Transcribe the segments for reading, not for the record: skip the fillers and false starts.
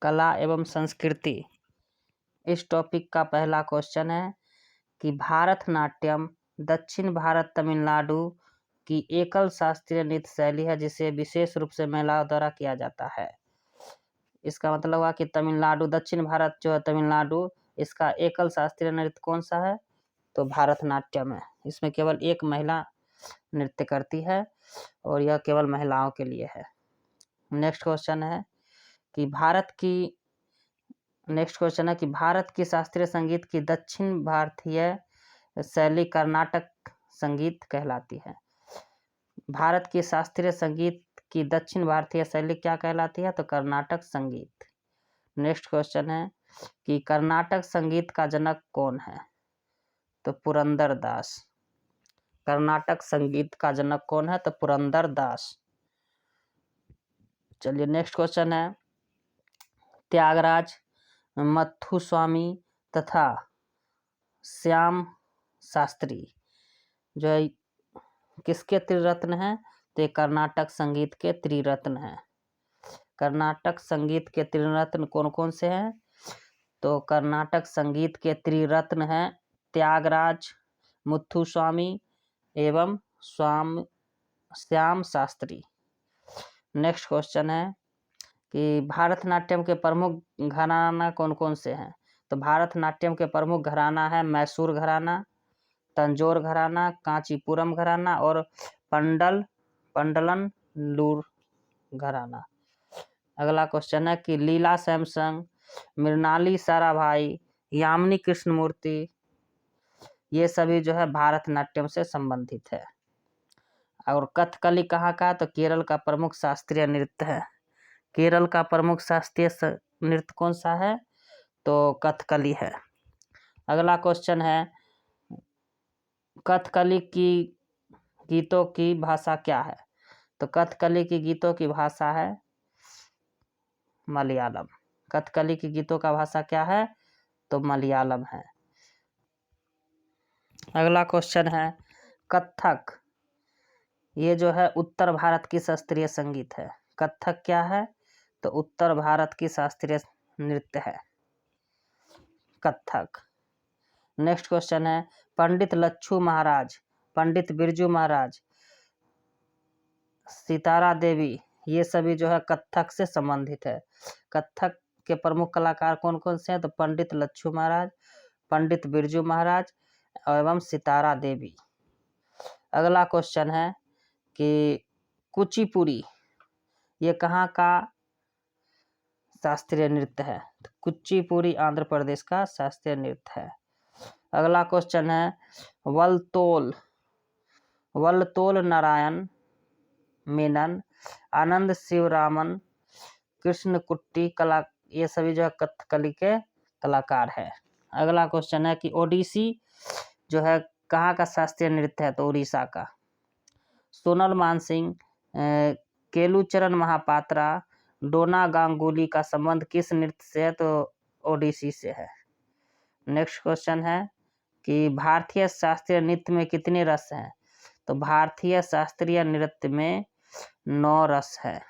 कला एवं संस्कृति। इस टॉपिक का पहला क्वेश्चन है कि भारतनाट्यम दक्षिण भारत तमिलनाडु की एकल शास्त्रीय नृत्य शैली है जिसे विशेष रूप से महिलाओं द्वारा किया जाता है। इसका मतलब हुआ कि तमिलनाडु, दक्षिण भारत जो है तमिलनाडु, इसका एकल शास्त्रीय नृत्य कौन सा है? तो भारतनाट्यम है। इसमें केवल एक महिला नृत्य करती है और यह केवल महिलाओं के लिए है। नेक्स्ट क्वेश्चन है कि भारत की शास्त्रीय संगीत की दक्षिण भारतीय शैली कर्नाटक संगीत कहलाती है। भारत की शास्त्रीय संगीत की दक्षिण भारतीय शैली क्या कहलाती है? तो कर्नाटक संगीत। नेक्स्ट क्वेश्चन है कि कर्नाटक संगीत का जनक कौन है? तो पुरंदर दास। कर्नाटक संगीत का जनक कौन है? तो पुरंदर दास। चलिए नेक्स्ट क्वेश्चन है त्यागराज, मथुस्वामी तथा श्याम शास्त्री जो है किसके त्रिरत्न हैं? तो ये कर्नाटक संगीत के त्रिरत्न हैं। कर्नाटक संगीत के त्रिरत्न कौन कौन से हैं? तो कर्नाटक संगीत के त्रिरत्न हैं त्यागराज, मुथुस्वामी एवं श्याम शास्त्री। नेक्स्ट क्वेश्चन है कि भारतनाट्यम के प्रमुख घराना कौन कौन से हैं? तो भारतनाट्यम के प्रमुख घराना है मैसूर घराना, तंजौर घराना, कांचीपुरम घराना और पंडलन लूर घराना। अगला क्वेश्चन है कि लीला सैमसंग, मृणाली साराभाई, यामिनी कृष्णमूर्ति, ये सभी जो है भारतनाट्यम से संबंधित है। और कथकली कहाँ का? तो केरल का प्रमुख शास्त्रीय नृत्य है। केरल का प्रमुख शास्त्रीय नृत्य कौन सा है? तो कथकली है। अगला क्वेश्चन है कथकली की गीतों की भाषा क्या है? तो कथकली की गीतों की भाषा है मलयालम। कथकली की गीतों का भाषा क्या है? तो मलयालम है। अगला क्वेश्चन है कथक, ये जो है उत्तर भारत की शास्त्रीय संगीत है। कथक क्या है? तो उत्तर भारत की शास्त्रीय नृत्य है कथक। नेक्स्ट क्वेश्चन है पंडित लच्छू महाराज, पंडित बिरजू महाराज, सितारा देवी, ये सभी जो है कथक से संबंधित है। कथक के प्रमुख कलाकार कौन कौन से हैं? तो पंडित लच्छू महाराज, पंडित बिरजू महाराज एवं सितारा देवी। अगला क्वेश्चन है कि कुचिपुड़ी, ये कहाँ का शास्त्रीय नृत्य है? तो कुचिपुड़ी आंध्र प्रदेश का शास्त्रीय नृत्य है। अगला क्वेश्चन है वलतोल नारायण मेनन, आनंद शिवरामन, कृष्ण कुट्टी कला, ये सभी जो है कथकली के कलाकार हैं। अगला क्वेश्चन है कि ओडिसी जो है कहाँ का शास्त्रीय नृत्य है? तो उड़ीसा का। सोनल मानसिंह, केलुचरण महापात्रा, डोना गांगुली का संबंध किस नृत्य से है? तो ओडिसी से है। नेक्स्ट क्वेश्चन है कि भारतीय शास्त्रीय नृत्य में कितने रस हैं? तो भारतीय शास्त्रीय नृत्य में 9 रस है।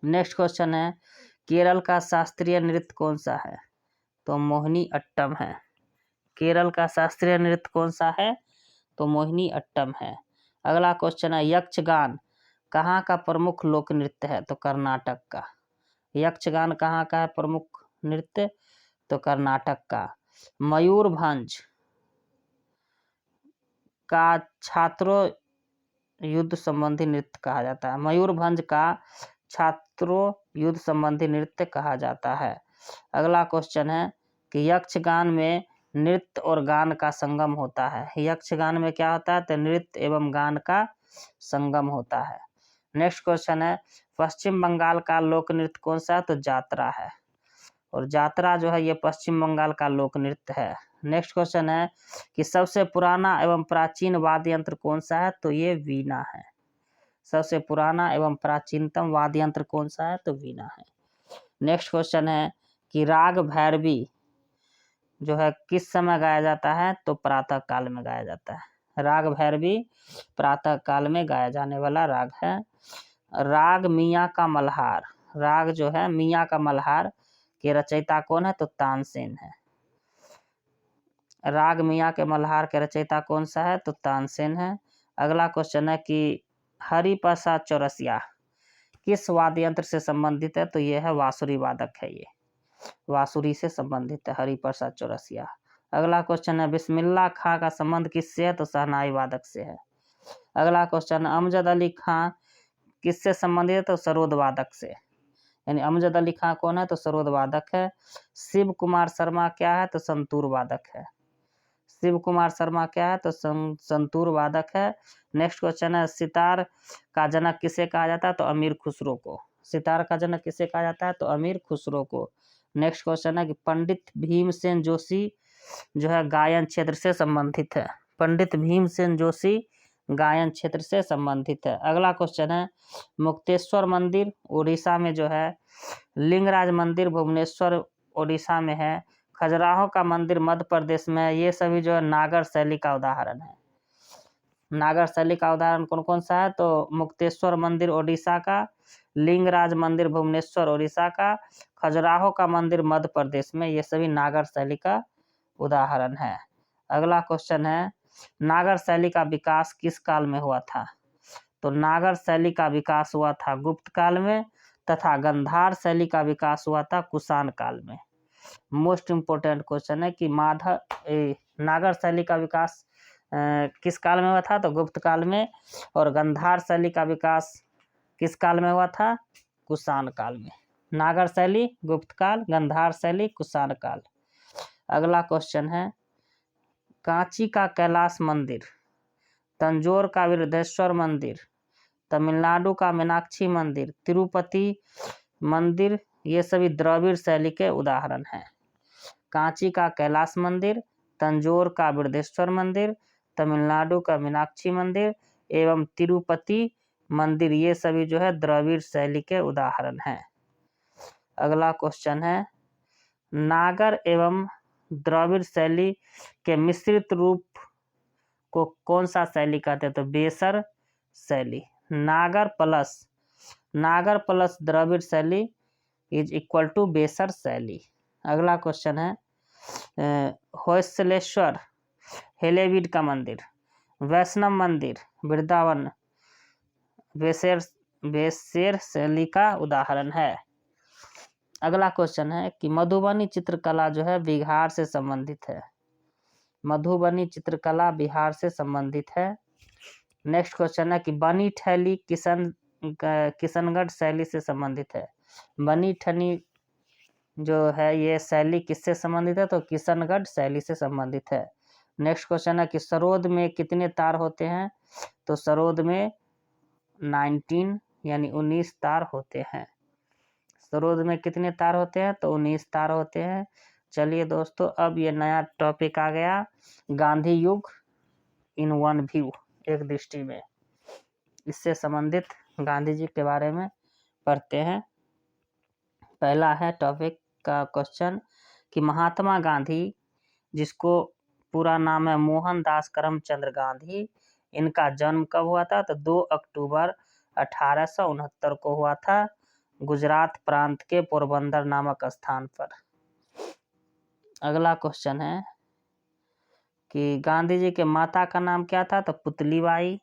नेक्स्ट क्वेश्चन है केरल का शास्त्रीय नृत्य कौन सा है? तो मोहिनी अट्टम है। केरल का शास्त्रीय नृत्य कौन सा है? तो मोहिनी अट्टम है। अगला क्वेश्चन है यक्षगान कहाँ का प्रमुख लोक नृत्य है? तो कर्नाटक का। यक्षगान कहाँ का है प्रमुख नृत्य? तो कर्नाटक का। मयूरभंज का छात्रों युद्ध संबंधी नृत्य कहा जाता है। मयूरभंज का छात्रों युद्ध संबंधी नृत्य कहा जाता है। अगला क्वेश्चन है कि यक्षगान में नृत्य और गान का संगम होता है। यक्षगान में क्या होता है? तो नृत्य एवं गान का संगम होता है। नेक्स्ट क्वेश्चन है पश्चिम बंगाल का लोक नृत्य कौन सा है? तो जात्रा है। और जात्रा जो है ये पश्चिम बंगाल का लोक नृत्य है। नेक्स्ट क्वेश्चन है कि सबसे पुराना एवं प्राचीन वाद्य यंत्र कौन सा है? तो ये वीणा है। सबसे पुराना एवं प्राचीनतम वाद्य यंत्र कौन सा है? तो वीणा है। नेक्स्ट क्वेश्चन है कि राग भैरवी जो है किस समय गाया जाता है? तो प्रातः काल में गाया जाता है। राग भैरवी प्रातः काल में गाया जाने वाला राग है। राग मियाँ का मल्हार, राग जो है मियाँ का मल्हार के रचयिता कौन है? तो तानसेन है। राग मियाँ के मल्हार के रचयिता कौन सा है? तो तानसेन है। अगला क्वेश्चन है कि हरिप्रसाद चौरसिया किस वाद्य यंत्र से संबंधित है? तो ये है बांसुरी वादक है, ये बांसुरी से संबंधित है हरिप्रसाद चौरसिया। अगला क्वेश्चन है बिस्मिल्लाह खां का संबंध किससे है? तो शहनाई वादक से है। अगला क्वेश्चन है अमजद अली खां किससे संबंधित है? तो सरोद वादक से। यानी अमजद अली खां कौन है? तो सरोद वादक है। शिव कुमार शर्मा क्या है? तो संतूर वादक है। शिव कुमार शर्मा क्या है? तो संतूर वादक है। नेक्स्ट क्वेश्चन है सितार का जनक किसे कहा जाता है? तो अमीर खुसरो को। सितार का जनक किसे कहा जाता है? तो अमीर खुसरो को। नेक्स्ट क्वेश्चन है कि पंडित भीमसेन जोशी जो है गायन क्षेत्र से संबंधित है। पंडित भीमसेन जोशी गायन क्षेत्र से संबंधित है। अगला क्वेश्चन है मुक्तेश्वर मंदिर उड़ीसा में जो है, लिंगराज मंदिर भुवनेश्वर उड़ीसा में है, खजुराहो का मंदिर मध्य प्रदेश में है। ये सभी जो है नागर शैली का उदाहरण है। नागर शैली का उदाहरण कौन कौन सा है? तो मुक्तेश्वर मंदिर ओडिशा का, लिंगराज मंदिर भुवनेश्वर उड़ीसा का, खजुराहो का मंदिर मध्य प्रदेश में। ये सभी नागर शैली का उदाहरण है। अगला क्वेश्चन है नागर शैली का विकास किस काल में हुआ था? तो नागर शैली का विकास हुआ था गुप्त काल में, तथा गंधार शैली का विकास हुआ था कुषाण काल में। मोस्ट इम्पोर्टेंट क्वेश्चन है कि नागर शैली का विकास किस काल में हुआ था? तो गुप्त काल में। और गंधार शैली का विकास किस काल में हुआ था? कुषाण काल में। नागर शैली गुप्त काल, गंधार शैली कुषाण काल। अगला क्वेश्चन है कांची का कैलाश मंदिर, तंजौर का वृद्धेश्वर मंदिर, तमिलनाडु का मीनाक्षी मंदिर, तिरुपति मंदिर, ये सभी द्रविड़ शैली के उदाहरण हैं। कांची का कैलाश मंदिर, तंजौर का वृद्धेश्वर मंदिर, तमिलनाडु का मीनाक्षी मंदिर एवं तिरुपति मंदिर, ये सभी जो है द्रविड़ शैली के उदाहरण हैं। अगला क्वेश्चन है नागर एवं द्रविड़ शैली के मिश्रित रूप को कौन सा शैली कहते हैं? तो बेसर शैली। नागर प्लस द्रविड़ शैली इज इक्वल टू बेसर शैली। अगला क्वेश्चन है होयसलेश्वर हेलेविड का मंदिर, वैष्णव मंदिर, वृंदावन बेसेर शैली का उदाहरण है। अगला क्वेश्चन है कि मधुबनी चित्रकला जो है बिहार से संबंधित है। मधुबनी चित्रकला बिहार से संबंधित है। नेक्स्ट क्वेश्चन है कि बनी ठैली किशनगढ़ शैली से संबंधित है। बनी ठनी जो है ये शैली किससे संबंधित है? तो किशनगढ़ शैली से संबंधित है। नेक्स्ट क्वेश्चन है कि सरोद में कितने तार होते हैं? तो सरोद में 19 यानी 19 तार होते हैं। सरोद में कितने तार होते हैं? तो 19 तार होते हैं। चलिए दोस्तों, अब ये नया टॉपिक आ गया गांधी युग इन वन व्यू, एक दृष्टि में। इससे संबंधित गांधी जी के बारे में पढ़ते हैं। पहला है टॉपिक का क्वेश्चन कि महात्मा गांधी, जिसको पूरा नाम है मोहनदास करमचंद गांधी, इनका जन्म कब हुआ था? तो 2 अक्टूबर 1869 को हुआ था, गुजरात प्रांत के पोरबंदर नामक स्थान पर। अगला क्वेश्चन है कि गांधी जी के माता का नाम क्या था? तो पुतलीबाई,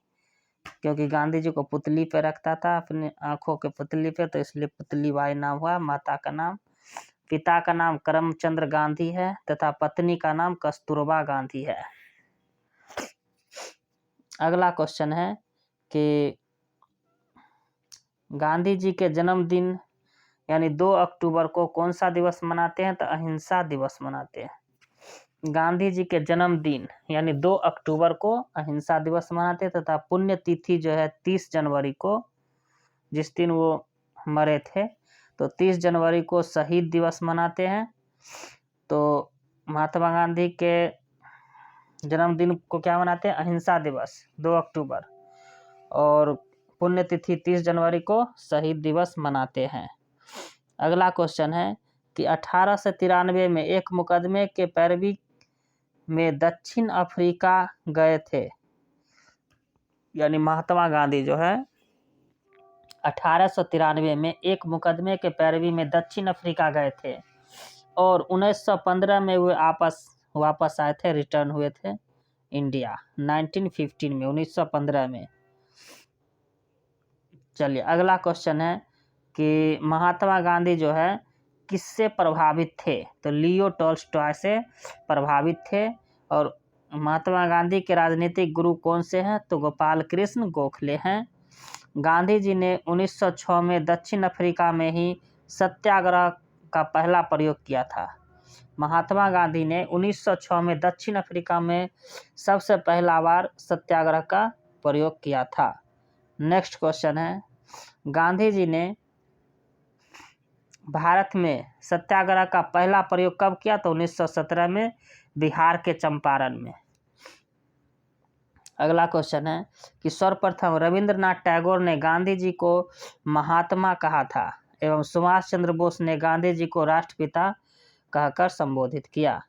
क्योंकि गांधी जी को पुतली पे रखता था, अपने आंखों के पुतली पे, तो इसलिए पुतलीबाई नाम हुआ माता का नाम। पिता का नाम करमचंद्र गांधी है तथा पत्नी का नाम कस्तूरबा गांधी है। अगला क्वेश्चन है कि गांधी जी के जन्मदिन यानी 2 अक्टूबर को कौन सा दिवस मनाते हैं? तो अहिंसा दिवस मनाते हैं। गांधी जी के जन्मदिन यानी 2 अक्टूबर को अहिंसा दिवस मनाते हैं तथा पुण्य तिथि जो है 30 जनवरी को, जिस दिन वो मरे थे, तो 30 जनवरी को शहीद दिवस मनाते हैं। तो महात्मा गांधी के जन्मदिन को क्या मनाते हैं? अहिंसा दिवस 2 अक्टूबर, और पुण्यतिथि 30 जनवरी को शहीद दिवस मनाते हैं। अगला क्वेश्चन है कि 1893 में एक मुकदमे के पैरवी में दक्षिण अफ्रीका गए थे, यानी महात्मा गांधी जो है 1893 में एक मुकदमे के पैरवी में दक्षिण अफ्रीका गए थे और 1915 में वे वापस आए थे, रिटर्न हुए थे इंडिया 1915 में, 1915 में। चलिए अगला क्वेश्चन है कि महात्मा गांधी जो है किससे प्रभावित थे? तो लियो टॉल्स्टॉय से प्रभावित थे। और महात्मा गांधी के राजनीतिक गुरु कौन से हैं? तो गोपाल कृष्ण गोखले हैं। गांधी जी ने 1906 में दक्षिण अफ्रीका में ही सत्याग्रह का पहला प्रयोग किया था। महात्मा गांधी ने 1906 में दक्षिण अफ्रीका में सबसे पहला बार सत्याग्रह का प्रयोग किया था। नेक्स्ट क्वेश्चन है, गांधी जी ने भारत में सत्याग्रह का पहला प्रयोग कब किया? तो 1917 में बिहार के चंपारण में। अगला क्वेश्चन है कि सर्वप्रथम रविंद्रनाथ टैगोर ने गांधी जी को महात्मा कहा था एवं सुभाष चंद्र बोस ने गांधी जी को राष्ट्रपिता कहकर संबोधित किया।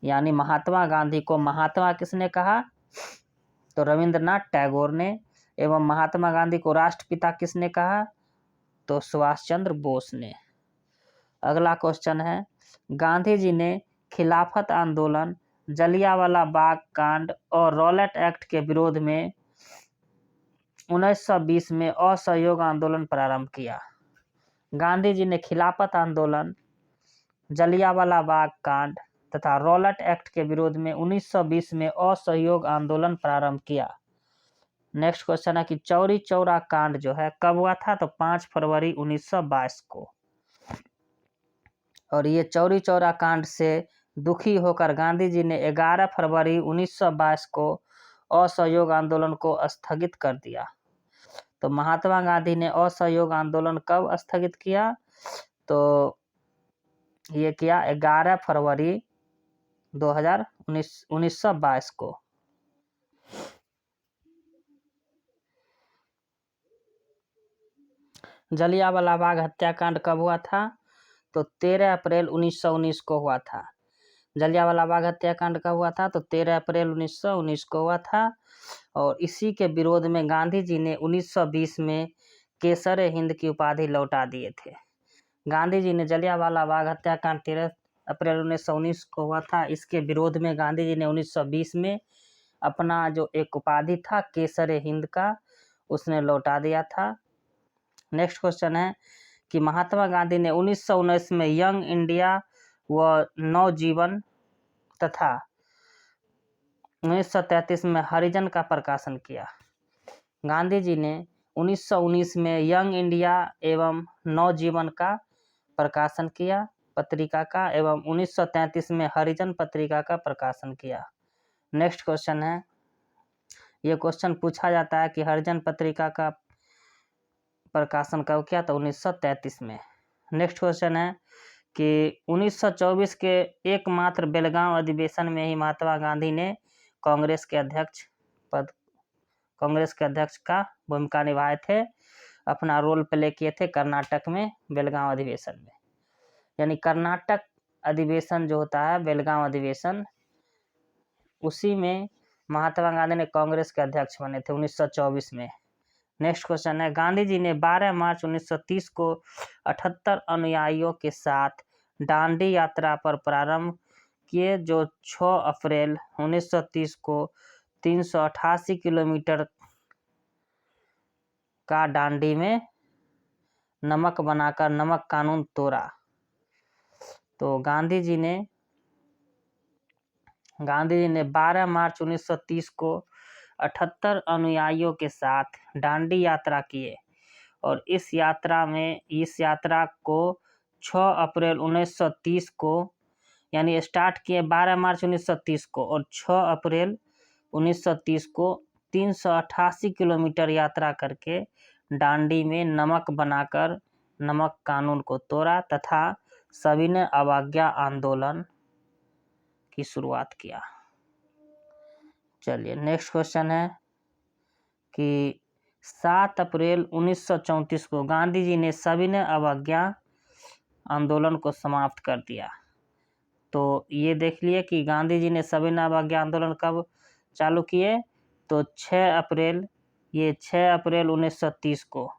यानी महात्मा गांधी को महात्मा किसने कहा? तो रविंद्रनाथ टैगोर ने। एवं महात्मा गांधी को राष्ट्रपिता किसने कहा? तो सुभाष चंद्र बोस ने। अगला क्वेश्चन है, गांधी जी ने खिलाफत आंदोलन, जलियांवाला बाग कांड और रॉलेट एक्ट के विरोध में 1920 में असहयोग आंदोलन प्रारंभ किया। गांधी जी ने खिलाफत आंदोलन, जलियांवाला बाग कांड तथा रॉलेट एक्ट के विरोध में 1920 में असहयोग आंदोलन प्रारंभ किया। नेक्स्ट क्वेश्चन है कि चौरी चौरा कांड जो है कब हुआ था? तो 5 फरवरी 1922 को। और ये चौरी चौरा कांड से दुखी होकर गांधी जी ने 11 फरवरी 1922 को असहयोग आंदोलन को स्थगित कर दिया। तो महात्मा गांधी ने असहयोग आंदोलन कब स्थगित किया? तो ये किया 11 फरवरी 1922 को। जलियांवाला बाग हत्याकांड कब हुआ था? तो 13 अप्रैल 1919 को हुआ था। जलियांवाला बाग हत्याकांड कब हुआ था? तो 13 अप्रैल 1919 को हुआ था। और इसी के विरोध में गांधी जी ने 1920 में केसरे हिंद की उपाधि लौटा दिए थे। गांधी जी ने जलियांवाला बाग हत्याकांड 13 अप्रैल 1919 को हुआ था। इसके विरोध में गांधी जी ने 1920 में अपना जो एक उपाधि था केसरे हिंद का, उसने लौटा दिया था। नेक्स्ट क्वेश्चन है कि महात्मा गांधी ने 1919 में यंग इंडिया व नवजीवन तथा 1933 में हरिजन का प्रकाशन किया। गांधी जी ने 1919 में यंग इंडिया एवं नवजीवन का प्रकाशन किया पत्रिका का, एवं 1933 में हरिजन पत्रिका का प्रकाशन किया। नेक्स्ट क्वेश्चन है, ये क्वेश्चन पूछा जाता है कि हरिजन पत्रिका का प्रकाशन कब किया? तो 1933 में। नेक्स्ट क्वेश्चन है कि 1924 के एकमात्र बेलगांव अधिवेशन में ही महात्मा गांधी ने कांग्रेस के अध्यक्ष का भूमिका निभाए थे, अपना रोल प्ले किए थे कर्नाटक में बेलगांव अधिवेशन में। यानी कर्नाटक अधिवेशन जो होता है बेलगांव अधिवेशन, उसी में महात्मा गांधी ने कांग्रेस के अध्यक्ष बने थे 1924 में। नेक्स्ट क्वेश्चन है, गांधी जी ने 12 मार्च 1930 को 78 अनुयायियों के साथ दांडी यात्रा पर प्रारंभ किए, जो 6 अप्रैल 1930 को 388 किलोमीटर का दांडी में नमक बनाकर नमक कानून तोड़ा। तो गांधी जी ने 12 मार्च 1930 को 78 अनुयायियों के साथ दांडी यात्रा किए और इस यात्रा को 6 अप्रैल 1930 को, यानी स्टार्ट किए 12 मार्च 1930 को और 6 अप्रैल 1930 को 388 किलोमीटर यात्रा करके दांडी में नमक बनाकर नमक कानून को तोड़ा तथा सविनय अवज्ञा आंदोलन की शुरुआत किया। चलिए नेक्स्ट क्वेश्चन है कि 7 अप्रैल 1934 को गांधी जी ने सविनय अवज्ञा आंदोलन को समाप्त कर दिया। तो ये देख लिए कि गांधी जी ने सविनय अवज्ञा आंदोलन कब चालू किए? तो 6 अप्रैल 1930 को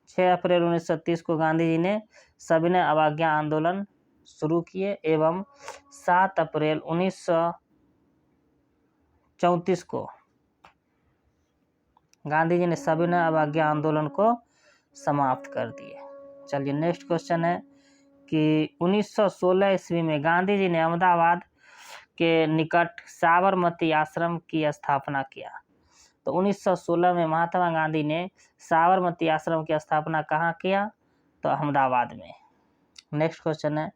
6 अप्रैल 1930 को गांधी जी ने सविनय अवज्ञा आंदोलन शुरू किए एवं 7 अप्रैल 1934 को गांधी जी ने सविनय अवज्ञा आंदोलन को समाप्त कर दिए। चलिए नेक्स्ट क्वेश्चन है कि 1916 ईस्वी में गांधी जी ने अहमदाबाद के निकट साबरमती आश्रम की स्थापना किया। तो 1916 में महात्मा गांधी ने साबरमती आश्रम की स्थापना कहाँ किया? तो अहमदाबाद में। नेक्स्ट क्वेश्चन है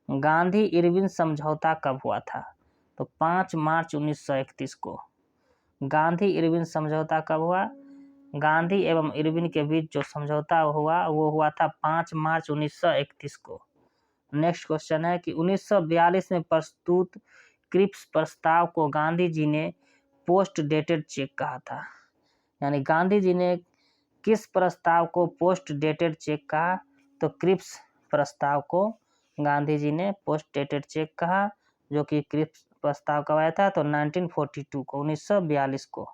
गांधी इरविन समझौता कब हुआ था? तो 5 मार्च 1931 को। गांधी इरविन समझौता कब हुआ? गांधी एवं इरविन के बीच जो समझौता हुआ वो हुआ था 5 मार्च 1931 को। नेक्स्ट क्वेश्चन है कि 1942 में प्रस्तुत क्रिप्स प्रस्ताव को गांधी जी ने पोस्ट डेटेड चेक कहा था। यानी गांधी जी ने किस प्रस्ताव को पोस्ट डेटेड चेक कहा? तो क्रिप्स प्रस्ताव को गांधी जी ने पोस्ट डेटेड चेक कहा, जो कि क्रिप्स प्रस्ताव कब आया था? तो 1942 को, 1942 को।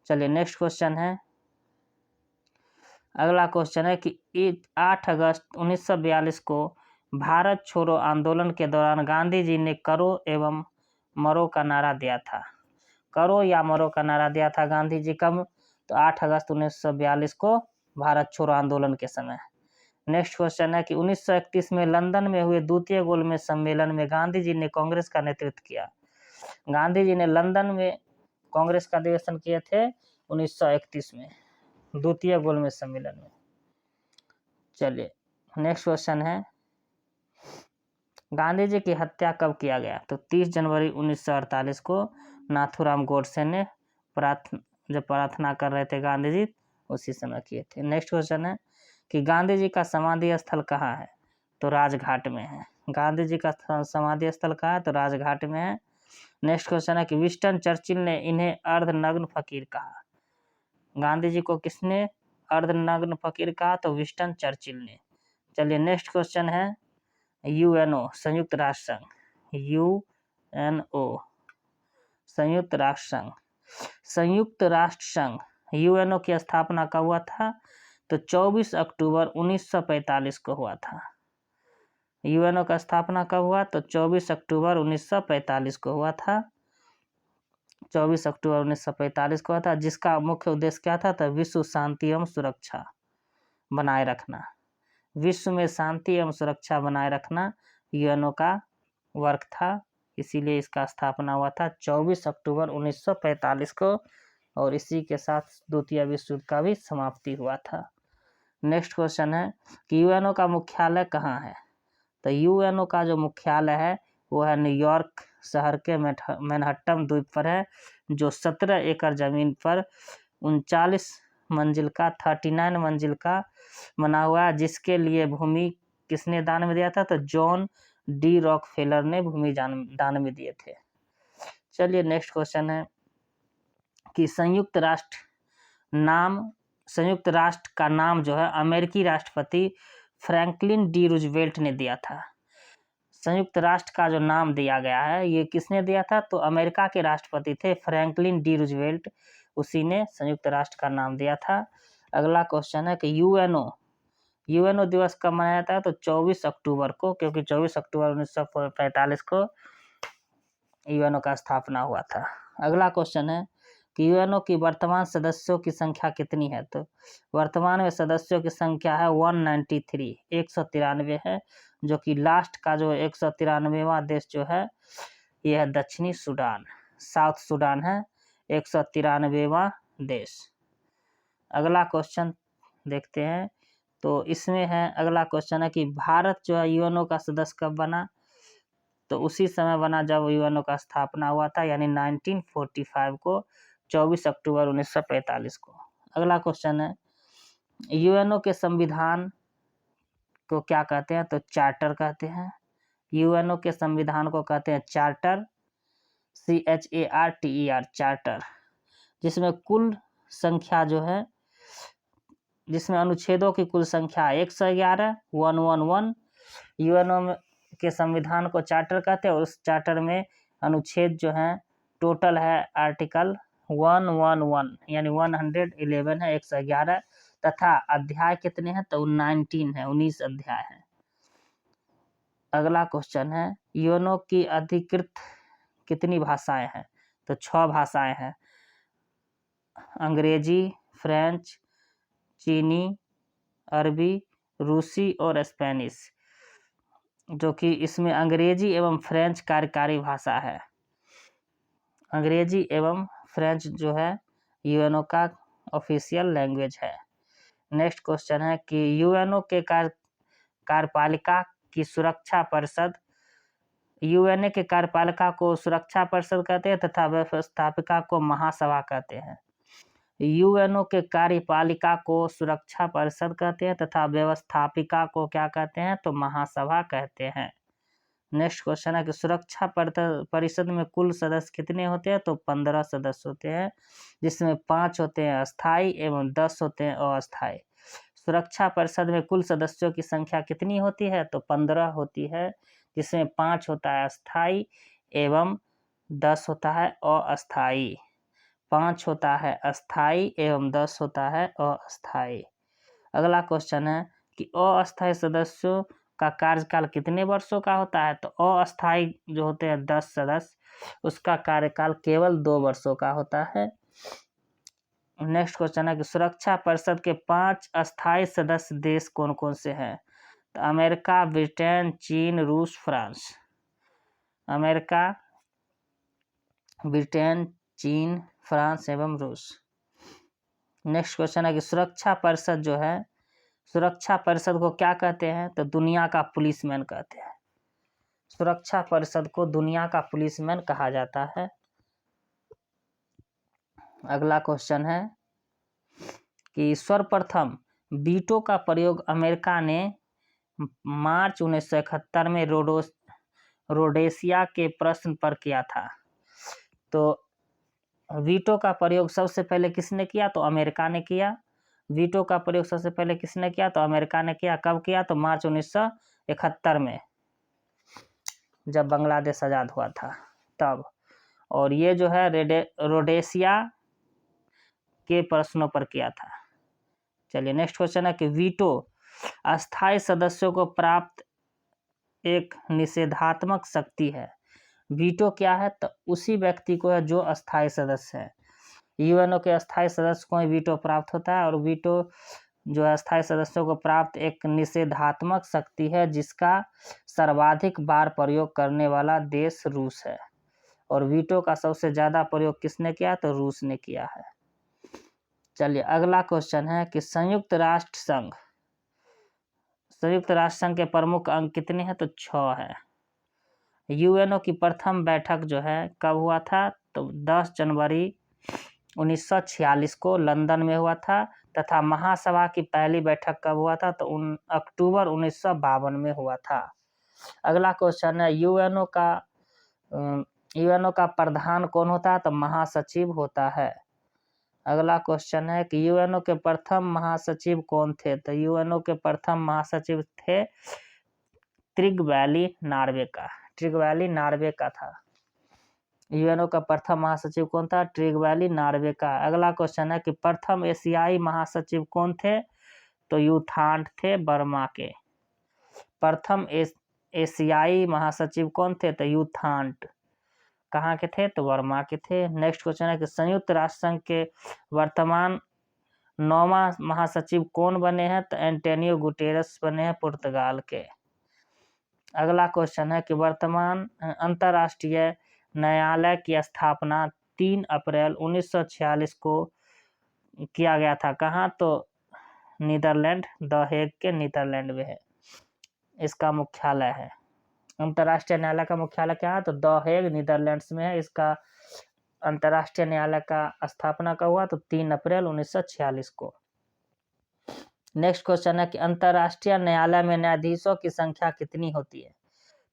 चलिए नेक्स्ट क्वेश्चन है, अगला क्वेश्चन है कि 8 अगस्त 1942 को भारत छोड़ो आंदोलन के दौरान गांधी जी ने करो एवं मरो का नारा दिया था। करो या मरो का नारा दिया था गांधी जी कब? तो 8 अगस्त 1942 को भारत छोड़ो आंदोलन के समय। नेक्स्ट क्वेश्चन है कि 1931 में लंदन में हुए द्वितीय गोलमेज सम्मेलन में गांधी जी ने कांग्रेस का नेतृत्व किया। गांधी जी ने लंदन में कांग्रेस का अधिवेशन किए थे 1931 में, द्वितीय गोलमेज सम्मेलन में। चलिए नेक्स्ट क्वेश्चन है गांधी जी की हत्या कब किया गया? तो 30 जनवरी 1948 को नाथूराम गोडसे ने जब प्रार्थना कर रहे थे गांधी जी, उसी समय किए थे। नेक्स्ट क्वेश्चन है कि गांधी जी का समाधि स्थल कहाँ है? तो राजघाट में है। गांधी जी का समाधि स्थल कहाँ है? तो राजघाट में है। नेक्स्ट क्वेश्चन है कि विंस्टन चर्चिल ने इन्हें अर्धनग्न फकीर कहा। गांधी जी को किसने अर्धनग्न फकीर कहा? तो विंस्टन चर्चिल ने। चलिए नेक्स्ट क्वेश्चन है यूएनओ संयुक्त राष्ट्र संघ, यूएनओ संयुक्त राष्ट्र संघ, संयुक्त राष्ट्र संघ यूएनओ की स्थापना कब हुआ था? तो 24 अक्टूबर 1945 को हुआ था। यूएनओ का स्थापना कब हुआ? तो 24 अक्टूबर 1945 को हुआ था। 24 अक्टूबर 1945 को हुआ था, जिसका मुख्य उद्देश्य क्या था? तो विश्व शांति एवं सुरक्षा बनाए रखना। विश्व में शांति एवं सुरक्षा बनाए रखना यूएनओ का वर्क था, इसीलिए इसका स्थापना हुआ था 24 अक्टूबर 1945 को, और इसी के साथ द्वितीय विश्व युद्ध का भी समाप्ति हुआ था। नेक्स्ट क्वेश्चन है कि यूएनओ का मुख्यालय कहाँ है? तो यूएनओ का जो मुख्यालय है वो है न्यूयॉर्क शहर के मैनहट्टन द्वीप पर है, जो 17 एकड़ जमीन पर 39 मंजिल का 39 मंजिल का बना हुआ है, जिसके लिए भूमि किसने दान में दिया था? तो जॉन डी रॉकफेलर ने भूमि दान में दिए थे। चलिए नेक्स्ट क्वेश्चन है कि संयुक्त राष्ट्र का नाम जो है अमेरिकी राष्ट्रपति फ्रैंकलिन डी रूजवेल्ट ने दिया था। संयुक्त राष्ट्र का जो नाम दिया गया है ये किसने दिया था? तो अमेरिका के राष्ट्रपति थे फ्रैंकलिन डी रूजवेल्ट, उसी ने संयुक्त राष्ट्र का नाम दिया था। अगला क्वेश्चन है कि यूएनओ दिवस कब मनाया जाता है? तो 24 अक्टूबर को, क्योंकि 24 अक्टूबर 1945 को यूएनओ का स्थापना हुआ था। अगला क्वेश्चन है कि यूएनओ की वर्तमान सदस्यों की संख्या कितनी है? तो वर्तमान में सदस्यों की संख्या है 193, 193 है, जो कि लास्ट का जो 193वां देश जो है ये है दक्षिणी सूडान, साउथ सूडान है 193वां देश। अगला क्वेश्चन देखते हैं, तो इसमें है अगला क्वेश्चन है कि भारत जो है यूएनओ का सदस्य कब बना? तो उसी समय बना जब यूएनओ का स्थापना हुआ था, यानी 1945 को, 24 अक्टूबर 1945 को। अगला क्वेश्चन है यूएनओ के संविधान को क्या कहते हैं? तो चार्टर कहते हैं। यूएनओ के संविधान को कहते हैं चार्टर, CHARTER, चार्टर, जिसमें कुल संख्या जो है, जिसमें अनुच्छेदों की कुल संख्या 111, 111। यूएनओ के संविधान को चार्टर कहते हैं, और उस चार्टर में अनुच्छेद जो है टोटल है आर्टिकल 111, यानी 111 है, 111, तथा अध्याय कितने हैं, तो 19 है, 19 अध्याय है। अगला क्वेश्चन है यूएनओ की अधिकृत कितनी भाषाएं हैं, तो 6 भाषाएं हैं। अंग्रेजी, फ्रेंच, चीनी, अरबी, रूसी और स्पेनिश, जो कि इसमें अंग्रेजी एवं फ्रेंच कार्यकारी भाषा है। अंग्रेजी एवं फ्रेंच जो है यूएनओ का ऑफिशियल लैंग्वेज है। नेक्स्ट क्वेश्चन है कि यूएनओ के कार्यपालिका की सुरक्षा परिषद, यूएनए के कार्यपालिका को सुरक्षा परिषद कहते हैं तथा व्यवस्थापिका को महासभा कहते हैं। यूएनओ के कार्यपालिका को सुरक्षा परिषद कहते हैं तथा व्यवस्थापिका को क्या कहते हैं, तो महासभा कहते हैं। नेक्स्ट क्वेश्चन है कि सुरक्षा परिषद में कुल सदस्य कितने होते हैं, तो 15 सदस्य होते हैं, जिसमें 5 होते हैं अस्थायी एवं 10 होते हैं अस्थायी। सुरक्षा परिषद में कुल सदस्यों की संख्या कितनी होती है, तो 15 होती है, जिसमें 5 होता है अस्थायी एवं 10 होता है अस्थायी। 5 होता है अस्थायी एवं 10 होता है अस्थायी। अगला क्वेश्चन है कि अस्थायी सदस्यों का कार्यकाल कितने वर्षों का होता है, तो अस्थायी जो होते हैं 10 सदस्य, उसका कार्यकाल केवल 2 वर्षों का होता है। नेक्स्ट क्वेश्चन है कि सुरक्षा परिषद के 5 अस्थायी सदस्य देश कौन कौन से हैं, तो अमेरिका, ब्रिटेन, चीन, रूस, फ्रांस। अमेरिका, ब्रिटेन, चीन, फ्रांस एवं रूस। नेक्स्ट क्वेश्चन है कि सुरक्षा परिषद जो है, सुरक्षा परिषद को क्या कहते हैं, तो दुनिया का पुलिसमैन कहते हैं। सुरक्षा परिषद को दुनिया का पुलिसमैन कहा जाता है। अगला क्वेश्चन है कि सर्वप्रथम वीटो का प्रयोग अमेरिका ने मार्च 1971 में रोडेशिया के प्रश्न पर किया था। तो वीटो का प्रयोग सबसे पहले किसने किया, तो अमेरिका ने किया। वीटो का प्रयोग सबसे पहले किसने किया, तो अमेरिका ने किया। कब किया, तो मार्च 1971 में, जब बांग्लादेश आज़ाद हुआ था तब। और ये जो है रोडेशिया के प्रश्नों पर किया था। चलिए नेक्स्ट क्वेश्चन है कि वीटो अस्थायी सदस्यों को प्राप्त एक निषेधात्मक शक्ति है। वीटो क्या है, तो उसी व्यक्ति को है जो अस्थायी सदस्य है। यूएनओ के अस्थायी सदस्य को वीटो प्राप्त होता है, और वीटो जो अस्थायी सदस्यों को प्राप्त एक निषेधात्मक शक्ति है, जिसका सर्वाधिक बार प्रयोग करने वाला देश रूस है। और वीटो का सबसे ज़्यादा प्रयोग किसने किया, तो रूस ने किया है। चलिए अगला क्वेश्चन है कि संयुक्त राष्ट्र संघ के प्रमुख अंग कितने हैं, तो 6 है। यूएनओ की प्रथम बैठक जो है कब हुआ था, तो 10 जनवरी 1946 को लंदन में हुआ था, तथा महासभा की पहली बैठक कब हुआ था, तो अक्टूबर 1952 में हुआ था। अगला क्वेश्चन है यूएनओ का प्रधान कौन होता है, तो महासचिव होता है। अगला क्वेश्चन है कि यूएनओ के प्रथम महासचिव कौन थे, तो यूएनओ के प्रथम महासचिव थे त्रिगवैली नार्वे का था। यूएनओ का प्रथम महासचिव कौन था, त्रिगवैली नार्वे का। अगला क्वेश्चन है कि प्रथम एशियाई महासचिव कौन थे, तो यूथांड थे बर्मा के। प्रथम एशियाई महासचिव कौन थे, तो यूथांड कहाँ के थे, तो बर्मा के थे। नेक्स्ट क्वेश्चन है कि संयुक्त राष्ट्र संघ के वर्तमान 9वां महासचिव कौन बने हैं, तो एंटोनियो गुटेरेस बने हैं पुर्तगाल के। अगला क्वेश्चन है कि वर्तमान अंतर्राष्ट्रीय न्यायालय की स्थापना 3 अप्रैल 1946 को किया गया था। कहाँ, तो नीदरलैंड, द हेग के नीदरलैंड में है इसका मुख्यालय है। अंतर्राष्ट्रीय न्यायालय का मुख्यालय क्या है, तो द हेग नीदरलैंड्स में है। इसका अंतर्राष्ट्रीय न्यायालय का स्थापना कब हुआ, तो 3 अप्रैल 1946 को। नेक्स्ट क्वेश्चन है कि अंतर्राष्ट्रीय न्यायालय में न्यायाधीशों की संख्या कितनी होती है,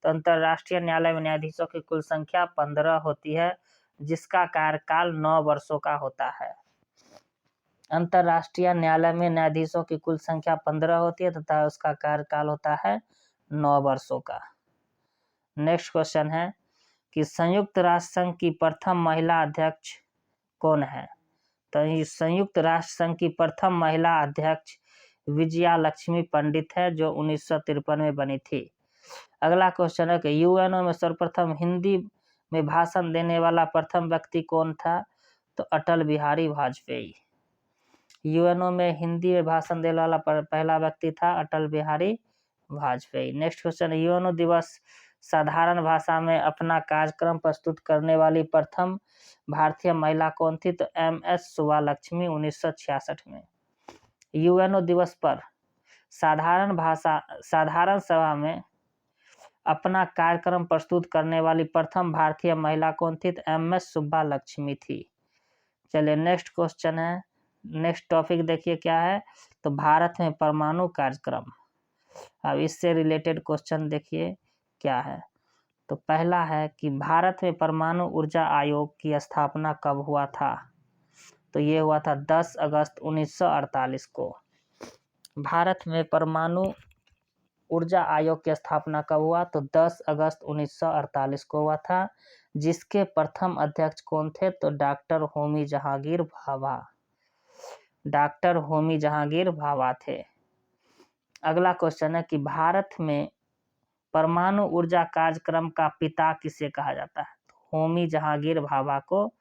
तो अंतर्राष्ट्रीय न्यायालय में न्यायाधीशों की कुल संख्या 15 होती है, जिसका कार्यकाल 9 वर्षों का होता है। अंतर्राष्ट्रीय न्यायालय में न्यायाधीशों की कुल संख्या 15 होती है तथा उसका कार्यकाल होता है 9 वर्षों का। नेक्स्ट क्वेश्चन है कि संयुक्त राष्ट्र संघ की प्रथम महिला अध्यक्ष कौन है, तो संयुक्त राष्ट्र संघ की प्रथम महिला अध्यक्ष विजया लक्ष्मी पंडित है, जो 1953 में बनी थी। अगला क्वेश्चन है कि यूएनओ में सर्वप्रथम हिंदी में भाषण देने वाला प्रथम व्यक्ति कौन था? तो अटल बिहारी वाजपेयी। यूएनओ में हिंदी में भाषण देने वाला पहला व्यक्ति था Atal Bihari Vajpayee. Next question, UNO दिवस साधारण भाषा में अपना कार्यक्रम प्रस्तुत करने वाली प्रथम भारतीय महिला कौन थी? तो MS सुब्बालक्ष्मी 1966 में। यूएनओ दिवस पर साधारण सभा में अपना कार्यक्रम प्रस्तुत करने वाली प्रथम भारतीय महिला कौन थी? तो MS सुब्बालक्ष्मी थी। चलिए नेक्स्ट क्वेश्चन है, नेक्स्ट टॉपिक देखिए क्या है। तो भारत में परमाणु कार्यक्रम। अब इससे रिलेटेड क्वेश्चन देखिए क्या है। तो पहला है कि भारत में परमाणु ऊर्जा आयोग की स्थापना कब हुआ था? तो ये हुआ था 10 अगस्त 1948 को। भारत में परमाणु ऊर्जा आयोग की स्थापना कब हुआ? तो 10 अगस्त 1948 को हुआ था, जिसके प्रथम अध्यक्ष कौन थे? तो डॉक्टर होमी जहांगीर भाभा। डॉक्टर होमी जहांगीर भाभा थे। अगला क्वेश्चन है कि भारत में परमाणु ऊर्जा कार्यक्रम का पिता किसे कहा जाता है? तो होमी जहांगीर भाभा को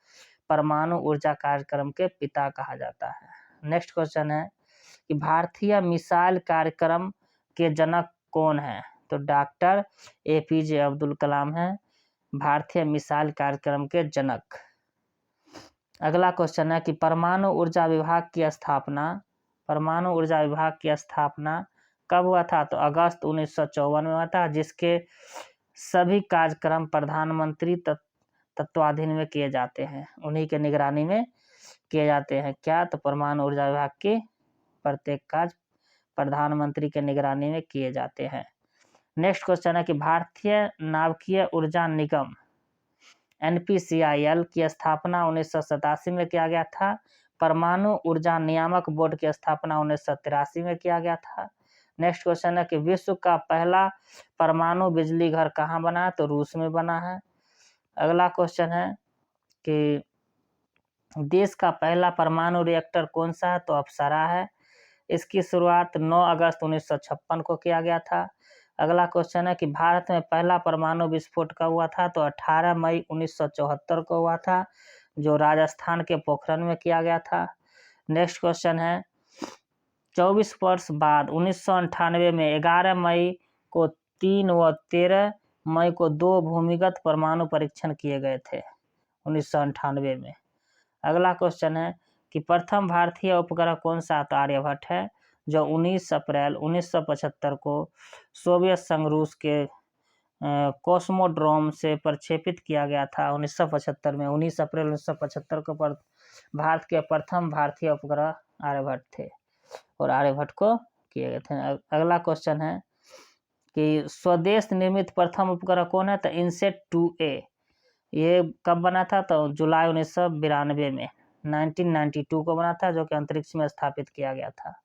परमाणु ऊर्जा कार्यक्रम के पिता कहा जाता है। नेक्स्ट क्वेश्चन है कि भारतीय मिसाइल कार्यक्रम के जनक कौन है? तो डॉक्टर APJ अब्दुल कलाम हैं भारतीय मिसाइल कार्यक्रम के जनक। अगला क्वेश्चन है कि परमाणु ऊर्जा विभाग की स्थापना कब हुआ था? तो अगस्त 1954 में हुआ था, जिसके सभी कार्यक्रम प्रधानमंत्री तत्वाधीन में किए जाते हैं, उन्हीं के निगरानी में किए जाते हैं। क्या? तो परमाणु ऊर्जा विभाग के प्रत्येक कार्य प्रधानमंत्री के निगरानी में किए जाते हैं। नेक्स्ट क्वेश्चन है कि भारतीय नाभिकीय ऊर्जा निगम NPCIL की स्थापना 1987 में किया गया था। परमाणु ऊर्जा नियामक बोर्ड की स्थापना 1983 में किया गया था। नेक्स्ट क्वेश्चन है कि विश्व का पहला परमाणु बिजली घर कहाँ बना है? तो रूस में बना है। अगला क्वेश्चन है कि देश का पहला परमाणु रिएक्टर कौन सा है? तो अप्सरा है। इसकी शुरुआत 9 अगस्त 1956 को किया गया था। अगला क्वेश्चन है कि भारत में पहला परमाणु विस्फोट कब हुआ था? तो 18 मई 1974 को हुआ था, जो राजस्थान के पोखरण में किया गया था। नेक्स्ट क्वेश्चन है 24 वर्ष बाद 1998 में 11 मई को 3 व 13 मई को 2 भूमिगत परमाणु परीक्षण किए गए थे 1998 में। अगला क्वेश्चन है कि प्रथम भारतीय उपग्रह कौन सा? तो आर्यभट्ट है, जो 19 अप्रैल 1975 को सोवियत संघ रूस के कॉस्मोड्रोम से प्रक्षेपित किया गया था 1975 में। 19 अप्रैल 1975 को भारत के प्रथम भारतीय उपग्रह आर्यभट्ट थे और आर्यभट्ट को किए गए थे। अगला क्वेश्चन है कि स्वदेश निर्मित प्रथम उपग्रह कौन है? तो इनसेट 2A। ये कब बना था? तो जुलाई 1992 में 1992 को बना था, जो कि अंतरिक्ष में स्थापित किया गया था।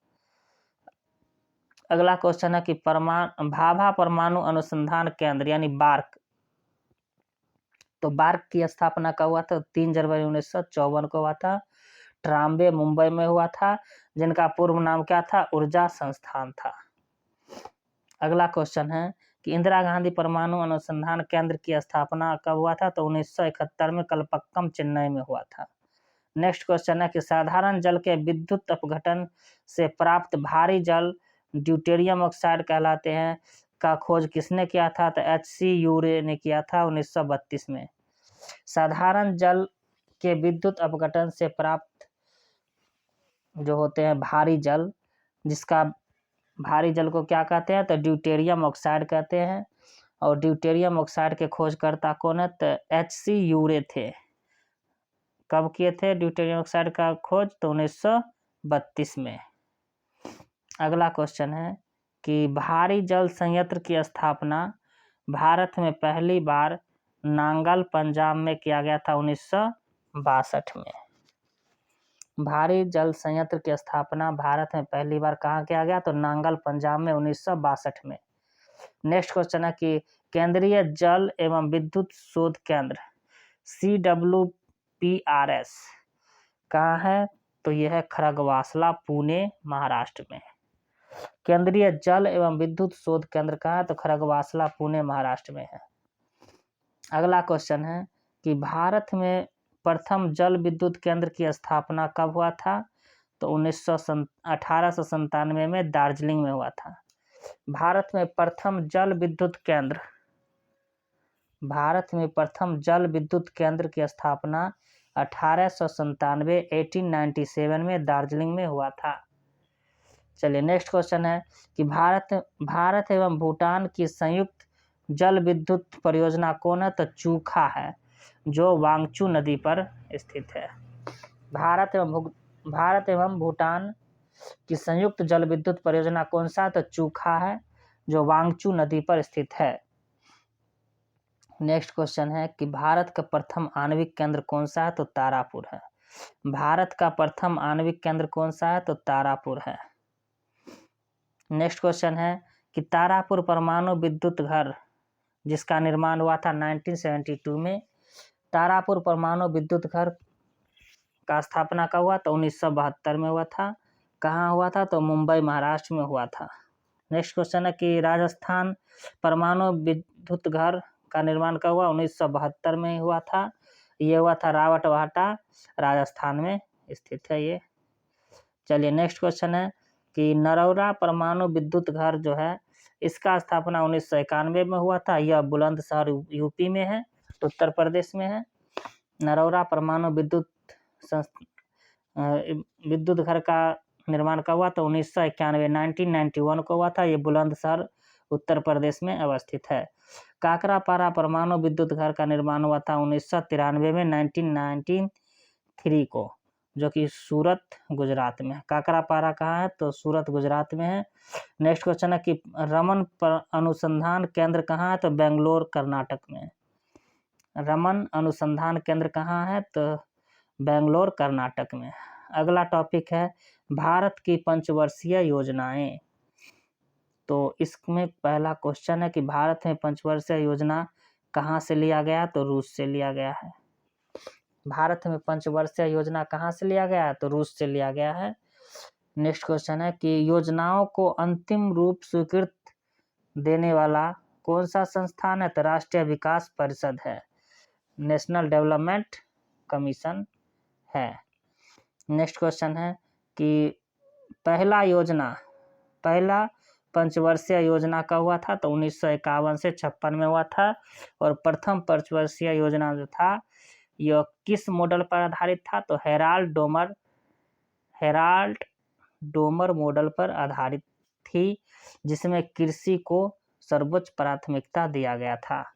अगला क्वेश्चन है कि भाभा परमाणु अनुसंधान केंद्र यानी बार्क, तो बार्क की स्थापना कब हुआ था? 3 जनवरी 1954 को हुआ था। ट्राम्बे मुंबई में हुआ था, जिनका पूर्व नाम क्या था? ऊर्जा संस्थान था। अगला क्वेश्चन है कि इंदिरा गांधी परमाणु अनुसंधान केंद्र की स्थापना कब हुआ था? तो 1971 में कलपक्कम चेन्नई में हुआ था। नेक्स्ट क्वेश्चन है कि साधारण जल के विद्युत अपघटन से प्राप्त भारी जल ड्यूटेरियम ऑक्साइड कहलाते हैं का खोज किसने किया था? तो HC यूरे ने किया था 1932 में। साधारण जल के विद्युत अपघटन से प्राप्त जो होते हैं भारी जल, जिसका भारी जल को क्या कहते हैं? तो ड्यूटेरियम ऑक्साइड कहते हैं। और ड्यूटेरियम ऑक्साइड के खोजकर्ता कौन है? तो HC यूरे थे। कब किए थे ड्यूटेरियम ऑक्साइड का खोज? तो 1932 में। अगला क्वेश्चन है कि भारी जल संयंत्र की स्थापना भारत में पहली बार नांगल पंजाब में किया गया था 1962 में। भारी जल संयंत्र की स्थापना भारत में पहली बार कहाँ किया गया? तो नांगल पंजाब में 1962 में। नेक्स्ट क्वेश्चन है कि केंद्रीय जल एवं विद्युत शोध केंद्र CWPRS कहाँ है? तो यह है खरगवासला, पुणे, महाराष्ट्र में। केंद्रीय जल एवं विद्युत शोध केंद्र कहाँ है? तो खरगवासला, पुणे, महाराष्ट्र में है। अगला क्वेश्चन है कि भारत में प्रथम जल विद्युत केंद्र की स्थापना कब हुआ था? तो 1897 में दार्जिलिंग में हुआ था। भारत में प्रथम जल विद्युत केंद्र की स्थापना 1897 में दार्जिलिंग में हुआ था। चलिए नेक्स्ट क्वेश्चन है कि भारत एवं भूटान की संयुक्त जल विद्युत परियोजना कौन है? तो चूखा है, जो वांगचू नदी पर स्थित है। भारत एवं भूटान की संयुक्त जल विद्युत परियोजना कौन सा? तो चूखा है, जो वांगचू नदी पर स्थित है। नेक्स्ट क्वेश्चन है कि भारत का प्रथम आणविक केंद्र कौन सा है? तो तारापुर है। भारत का प्रथम आणविक केंद्र कौन सा है? तो तारापुर है। नेक्स्ट क्वेश्चन है कि तारापुर परमाणु विद्युत घर जिसका निर्माण हुआ था 1972 में, तारापुर परमाणु विद्युत घर का स्थापना कब हुआ? तो 1972 में हुआ था। कहाँ हुआ था? तो मुंबई, महाराष्ट्र में हुआ था। नेक्स्ट क्वेश्चन है कि राजस्थान परमाणु विद्युत घर का निर्माण कब हुआ? 1972 में हुआ था। ये हुआ था रावटभाटा, राजस्थान में स्थित है ये। चलिए नेक्स्ट क्वेश्चन है कि नरौरा परमाणु विद्युत घर जो है इसका स्थापना 1991 में हुआ था। यह बुलंदशहर यूपी में है, उत्तर प्रदेश में है। नरौरा परमाणु विद्युत घर का निर्माण कब हुआ? तो 1991 को हुआ था। ये बुलंदशहर उत्तर प्रदेश में अवस्थित है। काकरापारा परमाणु विद्युत घर का निर्माण हुआ था 1993 में, 1993 को, जो कि सूरत, गुजरात में है। काकरापारा कहाँ है? तो सूरत, गुजरात में है। नेक्स्ट क्वेश्चन है कि रमन अनुसंधान केंद्र कहाँ है? तो बेंगलोर, कर्नाटक में। रमन अनुसंधान केंद्र कहाँ है? तो बेंगलोर, कर्नाटक में। अगला टॉपिक है भारत की पंचवर्षीय योजनाएं। तो इसमें पहला क्वेश्चन है कि भारत में पंचवर्षीय योजना कहाँ से लिया गया? तो रूस से लिया गया है। भारत में पंचवर्षीय योजना कहाँ से लिया गया है? तो रूस से लिया गया है। नेक्स्ट क्वेश्चन है कि योजनाओं को अंतिम रूप स्वीकृत देने वाला कौन सा संस्थान है? तो राष्ट्रीय विकास परिषद है, नेशनल डेवलपमेंट कमीशन है। नेक्स्ट क्वेश्चन है कि पहला पंचवर्षीय योजना कब हुआ था? तो 1951 से 56 में हुआ था। और प्रथम पंचवर्षीय योजना जो था यह किस मॉडल पर आधारित था? तो हेराल्ड डोमर मॉडल पर आधारित थी, जिसमें कृषि को सर्वोच्च प्राथमिकता दिया गया था।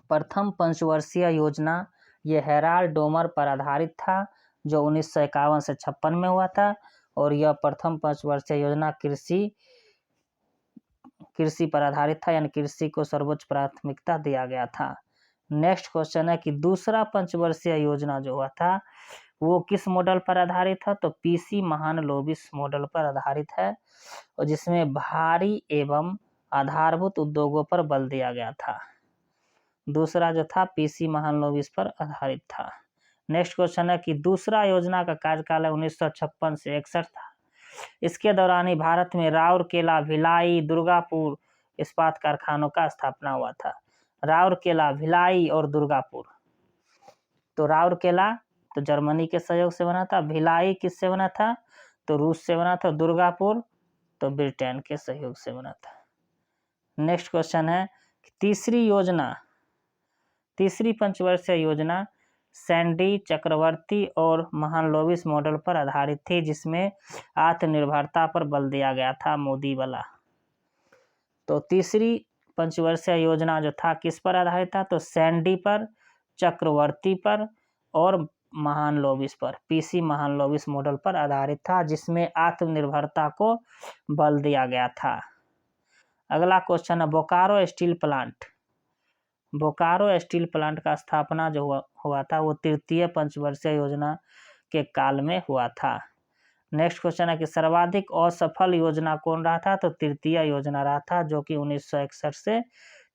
प्रथम पंचवर्षीय योजना ये हेराल्ड डोमर पर आधारित था, जो 1951 से 56 में हुआ था। और यह प्रथम पंचवर्षीय योजना कृषि पर आधारित था, यानी कृषि को सर्वोच्च प्राथमिकता दिया गया था। नेक्स्ट क्वेश्चन है कि दूसरा पंचवर्षीय योजना जो हुआ था वो किस मॉडल पर आधारित है? तो पीसी महालनोबिस मॉडल पर आधारित है, और जिसमें भारी एवं आधारभूत उद्योगों पर बल दिया गया था। दूसरा जो था पीसी महालनोबिस पर आधारित था। नेक्स्ट क्वेश्चन है कि दूसरा योजना का कार्यकाल 1956 से 61 था। इसके दौरान ही भारत में राउरकेला, भिलाई, दुर्गापुर इस्पात कारखानों का स्थापना हुआ था। राउरकेला, भिलाई और दुर्गापुर। तो राउरकेला तो जर्मनी के सहयोग से बना था, भिलाई किससे बना था? तो रूस से बना था, दुर्गापुर तो ब्रिटेन के सहयोग से बना था। नेक्स्ट क्वेश्चन है तीसरी पंचवर्षीय योजना सैंडी, चक्रवर्ती और महालनोबिस मॉडल पर आधारित थी, जिसमें आत्मनिर्भरता पर बल दिया गया था, मोदी वाला। तो तीसरी पंचवर्षीय योजना जो था किस पर आधारित था? तो सैंडी पर, चक्रवर्ती पर और महालनोबिस पर, पीसी महालनोबिस मॉडल पर आधारित था, जिसमें आत्मनिर्भरता को बल दिया गया था। अगला क्वेश्चन है बोकारो स्टील प्लांट का स्थापना जो हुआ था वो तृतीय पंचवर्षीय योजना के काल में हुआ था। नेक्स्ट क्वेश्चन है कि सर्वाधिक असफल योजना कौन रहा था? तो तृतीय योजना रहा था, जो कि 1961 से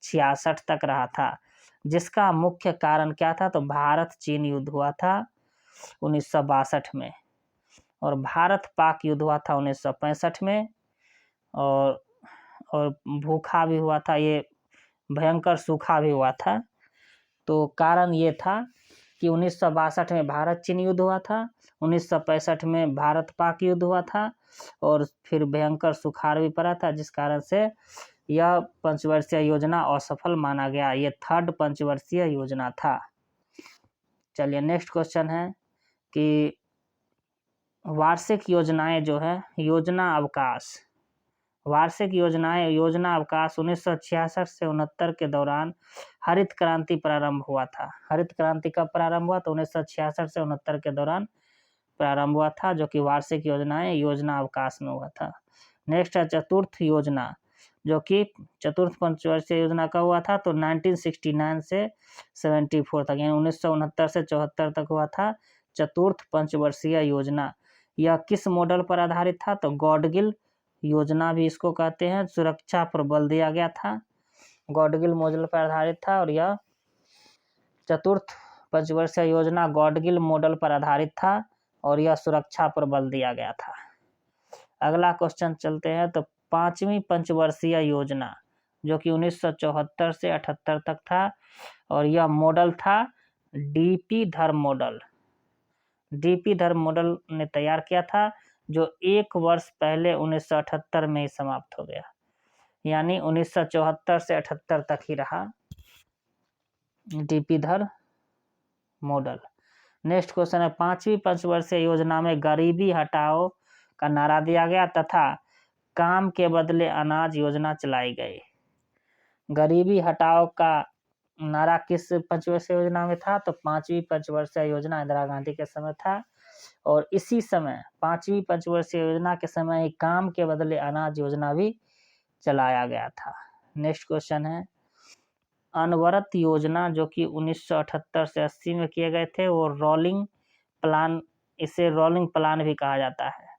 66 तक रहा था। जिसका मुख्य कारण क्या था? तो भारत चीन युद्ध हुआ था। 1962 में, और भारत पाक युद्ध हुआ था 1965 में, और भूखा भी हुआ था, ये भयंकर सूखा भी हुआ था। तो कारण ये था कि 1962 में भारत चीन युद्ध हुआ था, 1965 में भारत पाक युद्ध हुआ था, और फिर भयंकर सुखाड़ भी पड़ा था, जिस कारण से यह पंचवर्षीय योजना असफल माना गया। ये 3rd पंचवर्षीय योजना था। चलिए नेक्स्ट क्वेश्चन है कि वार्षिक योजनाएं जो है, योजना अवकाश, वार्षिक योजनाएं योजना अवकाश 1966 से 69 के दौरान हरित क्रांति प्रारंभ हुआ था। हरित क्रांति कब प्रारंभ हुआ? तो 1966 से 69 के दौरान प्रारंभ हुआ था, जो कि वार्षिक योजनाएं योजना अवकाश में हुआ था। नेक्स्ट है चतुर्थ योजना, जो कि चतुर्थ पंचवर्षीय योजना कब हुआ था? तो 1969 से 74 तक, यानी 1969 से 74 तक हुआ था चतुर्थ पंचवर्षीय योजना। यह किस मॉडल पर आधारित था? तो गॉडगिल योजना भी इसको कहते हैं। सुरक्षा पर बल दिया गया था, गॉडगिल मॉडल पर आधारित था, और यह चतुर्थ पंचवर्षीय योजना गॉडगिल मॉडल पर आधारित था, और यह सुरक्षा पर बल दिया गया था। अगला क्वेश्चन चलते हैं। तो 5वीं पंचवर्षीय योजना, जो कि 1974 से 78 तक था, और यह मॉडल था डीपी धर मॉडल। डीपी धर मॉडल ने तैयार किया था, जो 1 वर्ष पहले 1978 में ही समाप्त हो गया, यानी 1974 से 78 तक ही रहा डीपी धर मॉडल। नेक्स्ट क्वेश्चन है 5वीं पंचवर्षीय योजना में गरीबी हटाओ का नारा दिया गया तथा काम के बदले अनाज योजना चलाई गई। गरीबी हटाओ का नारा किस पंचवर्षीय योजना में था? तो 5वीं पंचवर्षीय योजना इंदिरा गांधी के समय था, और इसी समय 5वीं पंचवर्षीय योजना के समय काम के बदले अनाज योजना भी चलाया गया था। नेक्स्ट क्वेश्चन है अनवरत योजना, जो कि 1978 से 80 में किए गए थे, वो रोलिंग प्लान, इसे रोलिंग प्लान भी कहा जाता है।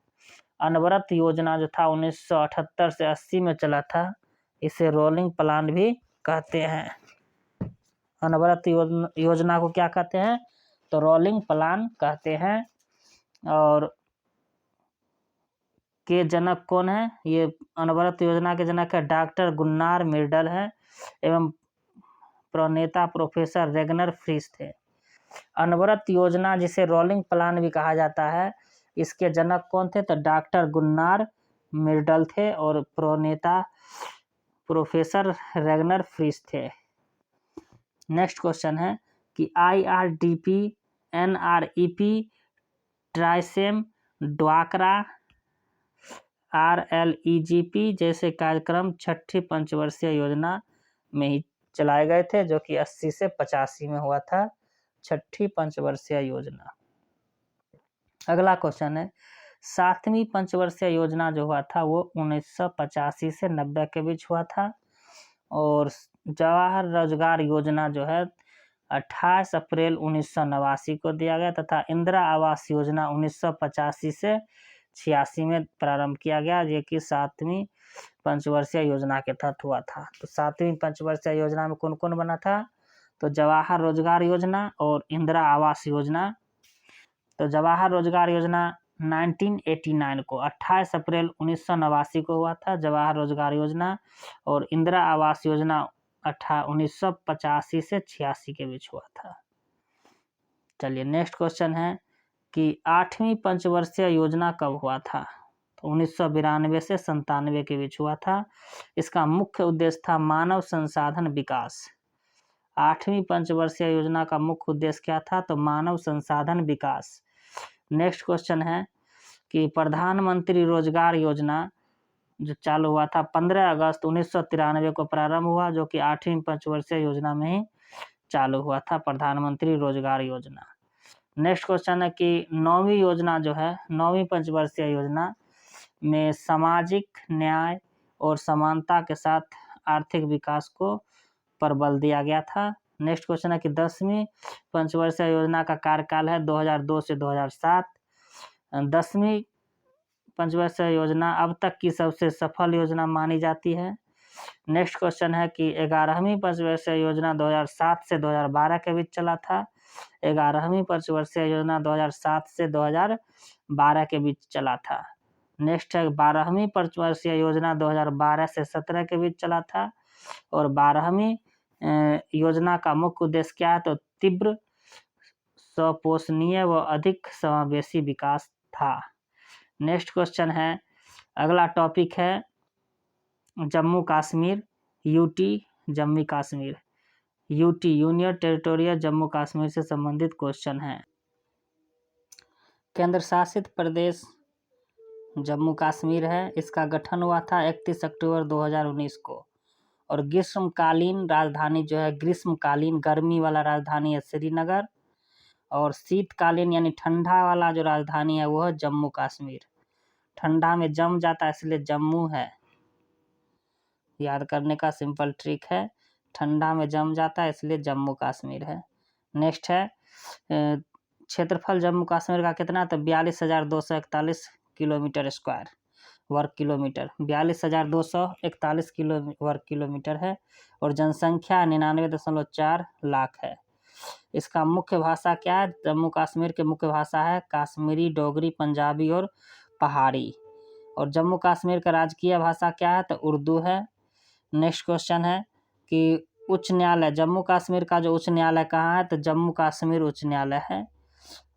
अनवरत योजना जो था 1978 से 80 में चला था, इसे रोलिंग प्लान भी कहते हैं। अनवरत योजना को क्या कहते हैं? तो रोलिंग प्लान कहते हैं। और के जनक कौन है? ये अनवरत योजना के जनक है डॉक्टर गुन्नार मिर्डल है, एवं प्रणेता प्रोफेसर रेगनर फ्रीस थे। अनवरत योजना, जिसे रोलिंग प्लान भी कहा जाता है, इसके जनक कौन थे? तो डॉक्टर गुन्नार मिर्डल थे, और प्रणेता प्रोफेसर रेगनर फ्रीस थे। नेक्स्ट क्वेश्चन है कि IRDP, NREP, ट्राइसेम, ड्वाकरा, RLEGP जैसे कार्यक्रम 6ठी पंचवर्षीय योजना में ही चलाए गए थे, जो कि 80 से 85 में हुआ था 6ठी पंचवर्षीय योजना। अगला क्वेश्चन है 7वीं पंचवर्षीय योजना जो हुआ था वो 1985 से 90 के बीच हुआ था, और जवाहर रोजगार योजना जो है 28 अप्रैल 1989 को दिया गया, तथा इंदिरा आवास योजना 1985 से 86 में प्रारंभ किया गया, ये कि 7वीं पंचवर्षीय योजना के तहत हुआ था। तो 7वीं पंचवर्षीय योजना में कौन कौन बना था? तो जवाहर रोजगार योजना और इंदिरा आवास योजना। तो जवाहर रोजगार योजना 1989 को 28 अप्रैल 1989 को हुआ था जवाहर रोजगार योजना, और इंदिरा आवास योजना 1985 से 86 के बीच हुआ था। चलिए नेक्स्ट क्वेश्चन है कि 8वीं पंचवर्षीय योजना कब हुआ था? तो 1992 से 97 के बीच हुआ था। इसका मुख्य उद्देश्य था मानव संसाधन विकास। 8वीं पंचवर्षीय योजना का मुख्य उद्देश्य क्या था? तो मानव संसाधन विकास। नेक्स्ट क्वेश्चन है कि प्रधानमंत्री रोजगार योजना जो चालू हुआ था 15 अगस्त 1993 को प्रारंभ हुआ, जो कि 8वीं पंचवर्षीय योजना में ही चालू हुआ था प्रधानमंत्री रोजगार योजना। नेक्स्ट क्वेश्चन है कि 9वीं योजना जो है 9वीं पंचवर्षीय योजना में सामाजिक न्याय और समानता के साथ आर्थिक विकास को पर बल दिया गया था। नेक्स्ट क्वेश्चन है कि 10वीं पंचवर्षीय योजना का कार्यकाल है 2002 से 2007। 10वीं पंचवर्षीय योजना अब तक की सबसे सफल योजना मानी जाती है। नेक्स्ट क्वेश्चन है कि 11वीं पंचवर्षीय योजना 2007 से 2012 के बीच चला था। 11वीं पंचवर्षीय योजना 2007 से 2012 के बीच चला था। नेक्स्ट है 12वीं पंचवर्षीय योजना 2012 से 17 के बीच चला था। और 12वीं योजना का मुख्य उद्देश्य क्या है, तो तीव्र, सपोषणीय व अधिक समावेशी विकास था। नेक्स्ट क्वेश्चन है, अगला टॉपिक है Jammu Kashmir, UT, Jammu Kashmir, UT union territorial Jammu Kashmir से संबंधित क्वेश्चन है। केंद्र शासित प्रदेश जम्मू कश्मीर है। इसका गठन हुआ था 31 अक्टूबर 2019 को। और ग्रीष्मकालीन राजधानी जो है, ग्रीष्मकालीन गर्मी वाला राजधानी है श्रीनगर। और शीतकालीन यानी ठंडा वाला जो राजधानी है वो है जम्मू कश्मीर। ठंडा में जम जाता है इसलिए जम्मू है, याद करने का सिंपल ट्रिक है। ठंडा में जम जाता है इसलिए जम्मू कश्मीर है। नेक्स्ट है क्षेत्रफल जम्मू कश्मीर का कितना, तो 42,241 किलोमीटर स्क्वायर वर्ग किलोमीटर, 42,241 वर्ग किलोमीटर है। और जनसंख्या 99.4 लाख है। इसका मुख्य भाषा क्या है, जम्मू कश्मीर के मुख्य भाषा है कश्मीरी, डोगरी, पंजाबी और पहाड़ी। और जम्मू कश्मीर का राजकीय भाषा क्या है, तो उर्दू है। नेक्स्ट क्वेश्चन है कि उच्च न्यायालय, जम्मू कश्मीर का जो उच्च न्यायालय कहाँ है, तो जम्मू कश्मीर उच्च न्यायालय है।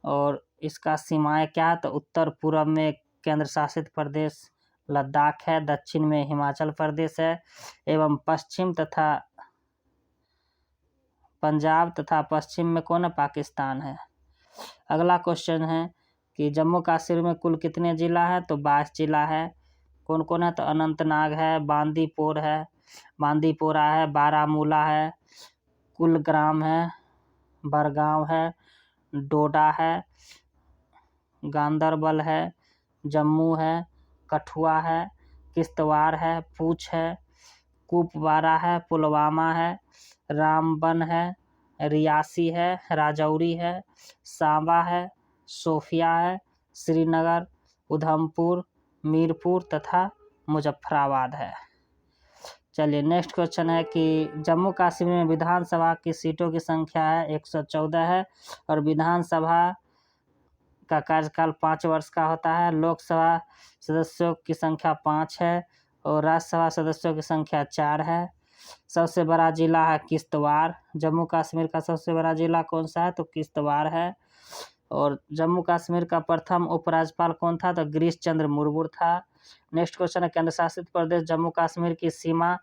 और इसका सीमाएं क्या है, तो उत्तर पूर्व में केंद्र शासित प्रदेश लद्दाख है, दक्षिण में हिमाचल प्रदेश है, एवं पश्चिम तथा पंजाब तथा पश्चिम में कौन है, पाकिस्तान है। अगला क्वेश्चन है कि जम्मू कश्मीर में कुल कितने जिला है, तो 22 जिला है। कौन कौन है, तो अनंतनाग है, बांदीपोरा है, बारामूला है, कुलग्राम है, बड़गांव है, डोडा है, गांदरबल है, जम्मू है, कठुआ है, किश्तवाड़ है, पूंछ है, कुपवारा है, पुलवामा है, रामबन है, रियासी है, राजौरी है, सांबा है, शोपियां है, श्रीनगर, उधमपुर, मीरपुर तथा मुजफ्फराबाद है। चलिए नेक्स्ट क्वेश्चन है कि जम्मू कश्मीर में विधानसभा की सीटों की संख्या है 114 है। और विधानसभा का कार्यकाल 5 वर्ष का होता है। लोकसभा सदस्यों की संख्या 5 है और राज्यसभा सदस्यों की संख्या 4 है। सबसे बड़ा जिला है किश्तवाड़। जम्मू कश्मीर का सबसे बड़ा जिला कौन सा है, तो किश्तवाड़ है। और जम्मू कश्मीर का प्रथम उपराज्यपाल कौन था, तो गिरीश चंद्र मुर्मू था। नेक्स्ट क्वेश्चन है केंद्र शासित प्रदेश जम्मू कश्मीर की सीमा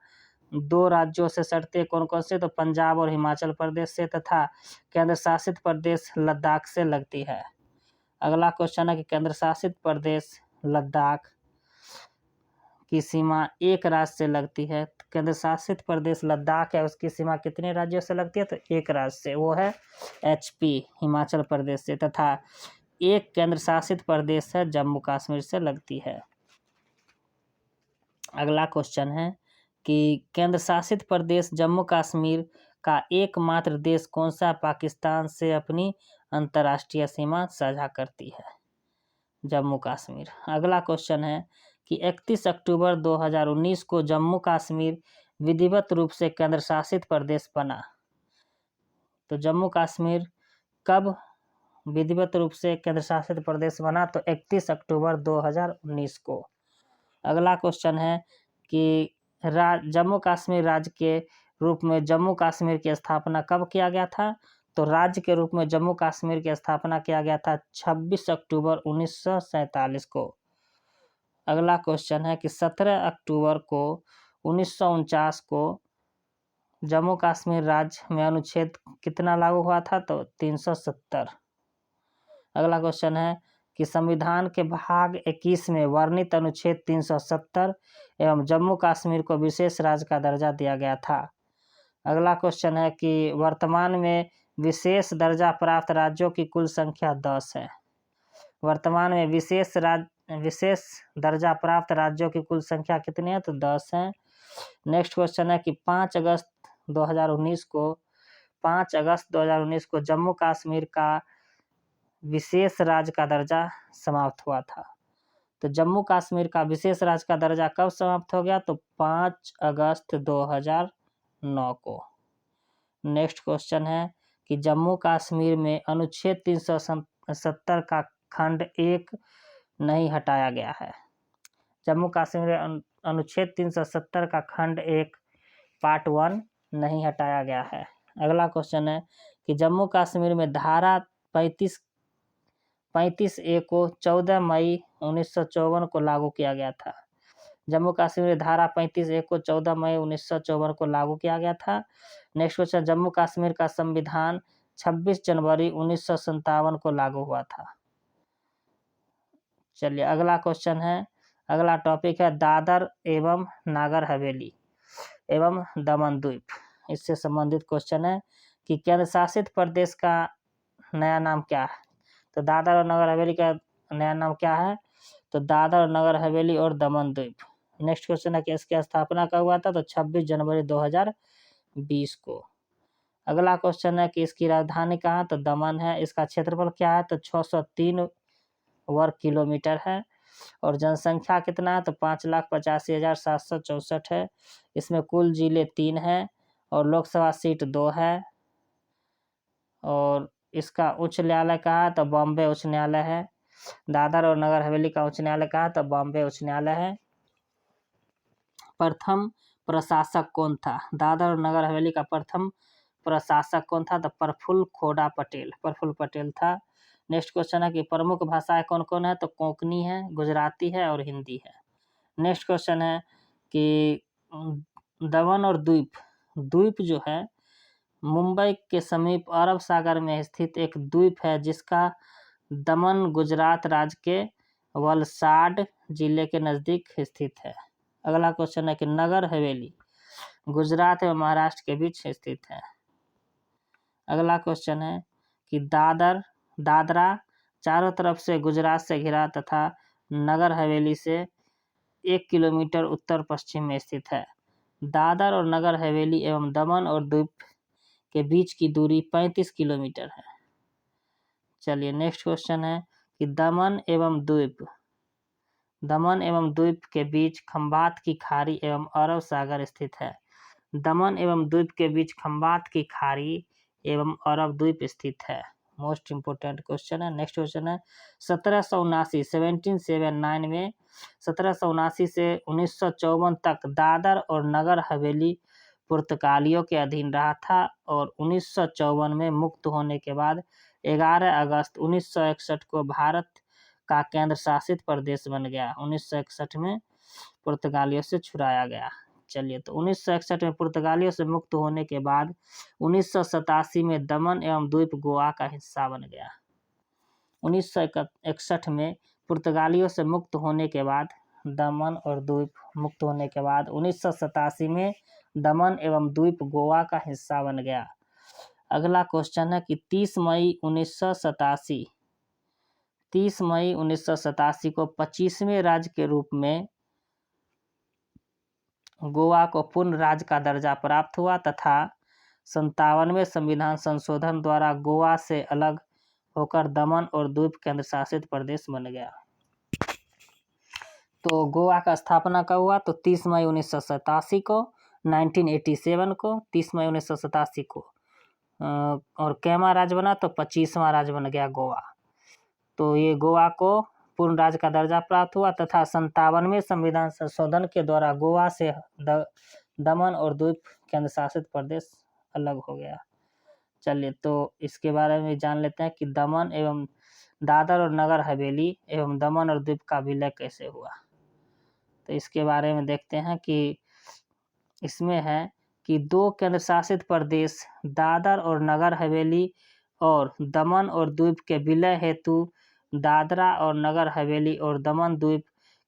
2 राज्यों से सटती है, कौन कौन से, तो पंजाब और हिमाचल प्रदेश से तथा केंद्र शासित प्रदेश लद्दाख से लगती है। अगला क्वेश्चन है कि केंद्र शासित प्रदेश लद्दाख की सीमा एक राज्य से लगती है। केंद्र शासित प्रदेश लद्दाख है, उसकी सीमा कितने राज्यों से लगती है, तो एक राज्य से, वो है HP हिमाचल प्रदेश से। तथा एक केंद्र शासित प्रदेश है जम्मू कश्मीर से लगती है। अगला क्वेश्चन है कि केंद्र शासित प्रदेश जम्मू कश्मीर का एकमात्र देश कौन सा पाकिस्तान से अपनी अंतर्राष्ट्रीय सीमा साझा करती है, जम्मू कश्मीर। अगला क्वेश्चन है कि 31 अक्टूबर 2019 को जम्मू कश्मीर विधिवत रूप से केंद्र शासित प्रदेश बना। तो जम्मू कश्मीर कब विधिवत रूप से केंद्र शासित प्रदेश बना, तो 31 अक्टूबर 2019 को। अगला क्वेश्चन है कि जम्मू कश्मीर राज्य के रूप में जम्मू कश्मीर की स्थापना कब किया गया था, तो राज्य के रूप में जम्मू कश्मीर की स्थापना किया गया था 26 अक्टूबर 1947 को। अगला क्वेश्चन है कि 17 अक्टूबर को 1949 को जम्मू कश्मीर राज्य में अनुच्छेद कितना लागू हुआ था, तो 370। अगला क्वेश्चन है कि संविधान के भाग 21 में वर्णित अनुच्छेद 370 एवं जम्मू कश्मीर को विशेष राज्य का दर्जा दिया गया था। अगला क्वेश्चन है कि वर्तमान में विशेष दर्जा प्राप्त राज्यों की कुल संख्या 10 है। वर्तमान में विशेष दर्जा प्राप्त राज्यों की कुल संख्या कितनी है, तो 10 है। नेक्स्ट क्वेश्चन है कि 5 अगस्त 2019 को जम्मू कश्मीर का विशेष राज्य का दर्जा समाप्त हुआ था। तो जम्मू कश्मीर का विशेष राज्य का दर्जा कब समाप्त हो गया, तो 5 अगस्त 2009 को। नेक्स्ट क्वेश्चन है कि जम्मू कश्मीर में अनुच्छेद 370 का खंड 1 नहीं हटाया गया है। जम्मू कश्मीर में अनुच्छेद 370 का खंड 1 पार्ट 1 नहीं हटाया गया है। अगला क्वेश्चन है कि जम्मू कश्मीर में धारा 35A को 14 मई 1954 को लागू किया गया था। जम्मू कश्मीर में धारा 35A को 14 मई 1954 को लागू किया गया था। नेक्स्ट क्वेश्चन, जम्मू कश्मीर का संविधान 26 जनवरी 1957 को लागू हुआ था। चलिए अगला क्वेश्चन है, अगला टॉपिक है दादर एवं नागर हवेली एवं दमन द्वीप। इससे संबंधित क्वेश्चन है कि केंद्र शासित प्रदेश का नया नाम क्या है। तो दादर और नगर हवेली का नया नाम क्या है, तो दादर और नगर हवेली और दमन द्वीप। नेक्स्ट क्वेश्चन है कि इसकी स्थापना कब हुआ था, तो 26 जनवरी 2020 को। अगला क्वेश्चन है कि इसकी राजधानी कहाँ, तो दमन है। इसका क्षेत्रफल क्या है, तो 603 वर्ग किलोमीटर है और जनसंख्या कितना है, तो 5,85,764 है। इसमें कुल जिले 3 हैं और लोकसभा सीट 2 है। और इसका उच्च न्यायालय कहाँ है, तो बॉम्बे उच्च न्यायालय है। दादर और नगर हवेली का उच्च न्यायालय कहाँ है, तो बॉम्बे उच्च न्यायालय है। प्रथम प्रशासक कौन था, दादर और नगर हवेली का प्रथम प्रशासक कौन था, तो प्रफुल्ल खोड़ा पटेल, प्रफुल्ल पटेल था। नेक्स्ट क्वेश्चन है कि प्रमुख भाषाएं कौन कौन है, तो कोंकणी है, गुजराती है और हिंदी है। नेक्स्ट क्वेश्चन है कि दमन और द्वीप जो है मुंबई के समीप अरब सागर में स्थित एक द्वीप है जिसका दमन गुजरात राज्य के वलसाड जिले के नजदीक स्थित है। अगला क्वेश्चन है कि नगर हवेली गुजरात एवं महाराष्ट्र के बीच स्थित है। अगला क्वेश्चन है कि दादरा चारों तरफ से गुजरात से घिरा तथा नगर हवेली से 1 किलोमीटर उत्तर पश्चिम में स्थित है। दादर और नगर हवेली एवं दमन और द्वीप के बीच की दूरी 35 किलोमीटर है। चलिए नेक्स्ट क्वेश्चन है कि दमन एवं द्वीप के बीच खंबात की खाड़ी एवं अरब सागर स्थित है। दमन एवं द्वीप के बीच खंबात की खाड़ी एवं अरब द्वीप स्थित है। मोस्ट इंपोर्टेंट क्वेश्चन है। नेक्स्ट क्वेश्चन है 1779 में 1779 से 1954 तक दादर और नगर हवेली पुर्तगालियों के अधीन रहा था और 1954 में मुक्त होने के बाद 11 अगस्त 1961 को भारत का केंद्र शासित प्रदेश बन गया। 1961 में पुर्तगालियों से छुड़ाया गया। चलिए तो 1961 में पुर्तगालियों से मुक्त होने के बाद 1987 में दमन एवं द्वीप गोवा का हिस्सा बन गया। 1961 में पुर्तगालियों से मुक्त होने के बाद दमन और द्वीप मुक्त होने के बाद 1987 में दमन एवं द्वीप गोवा का हिस्सा बन गया। अगला क्वेश्चन है कि 30 मई 1987 को 25वें राज्य के रूप में गोवा को पूर्ण राज्य का दर्जा प्राप्त हुआ तथा 57वें संविधान संशोधन द्वारा गोवा से अलग होकर दमन और द्वीप केंद्र शासित प्रदेश बन गया। तो गोवा का स्थापना कब हुआ, तो 30 मई 1987 को, 1987 को 30 मई 1987 को। और कैमा राज्य बना, तो 25वां राज्य बन गया गोवा। तो ये गोवा को पूर्ण राज्य का दर्जा प्राप्त हुआ तथा 57वें संविधान संशोधन के द्वारा गोवा से दमन और द्वीप केंद्र शासित प्रदेश अलग हो गया। चलिए तो इसके बारे में जान लेते हैं कि दमन एवं दादर और नगर हवेली एवं दमन और द्वीप का विलय कैसे हुआ। तो इसके बारे में देखते हैं कि इसमें है कि 2 केंद्र शासित प्रदेश दादर और नगर हवेली और दमन और द्वीप के विलय हेतु दादरा और नगर हवेली और दमन द्वीप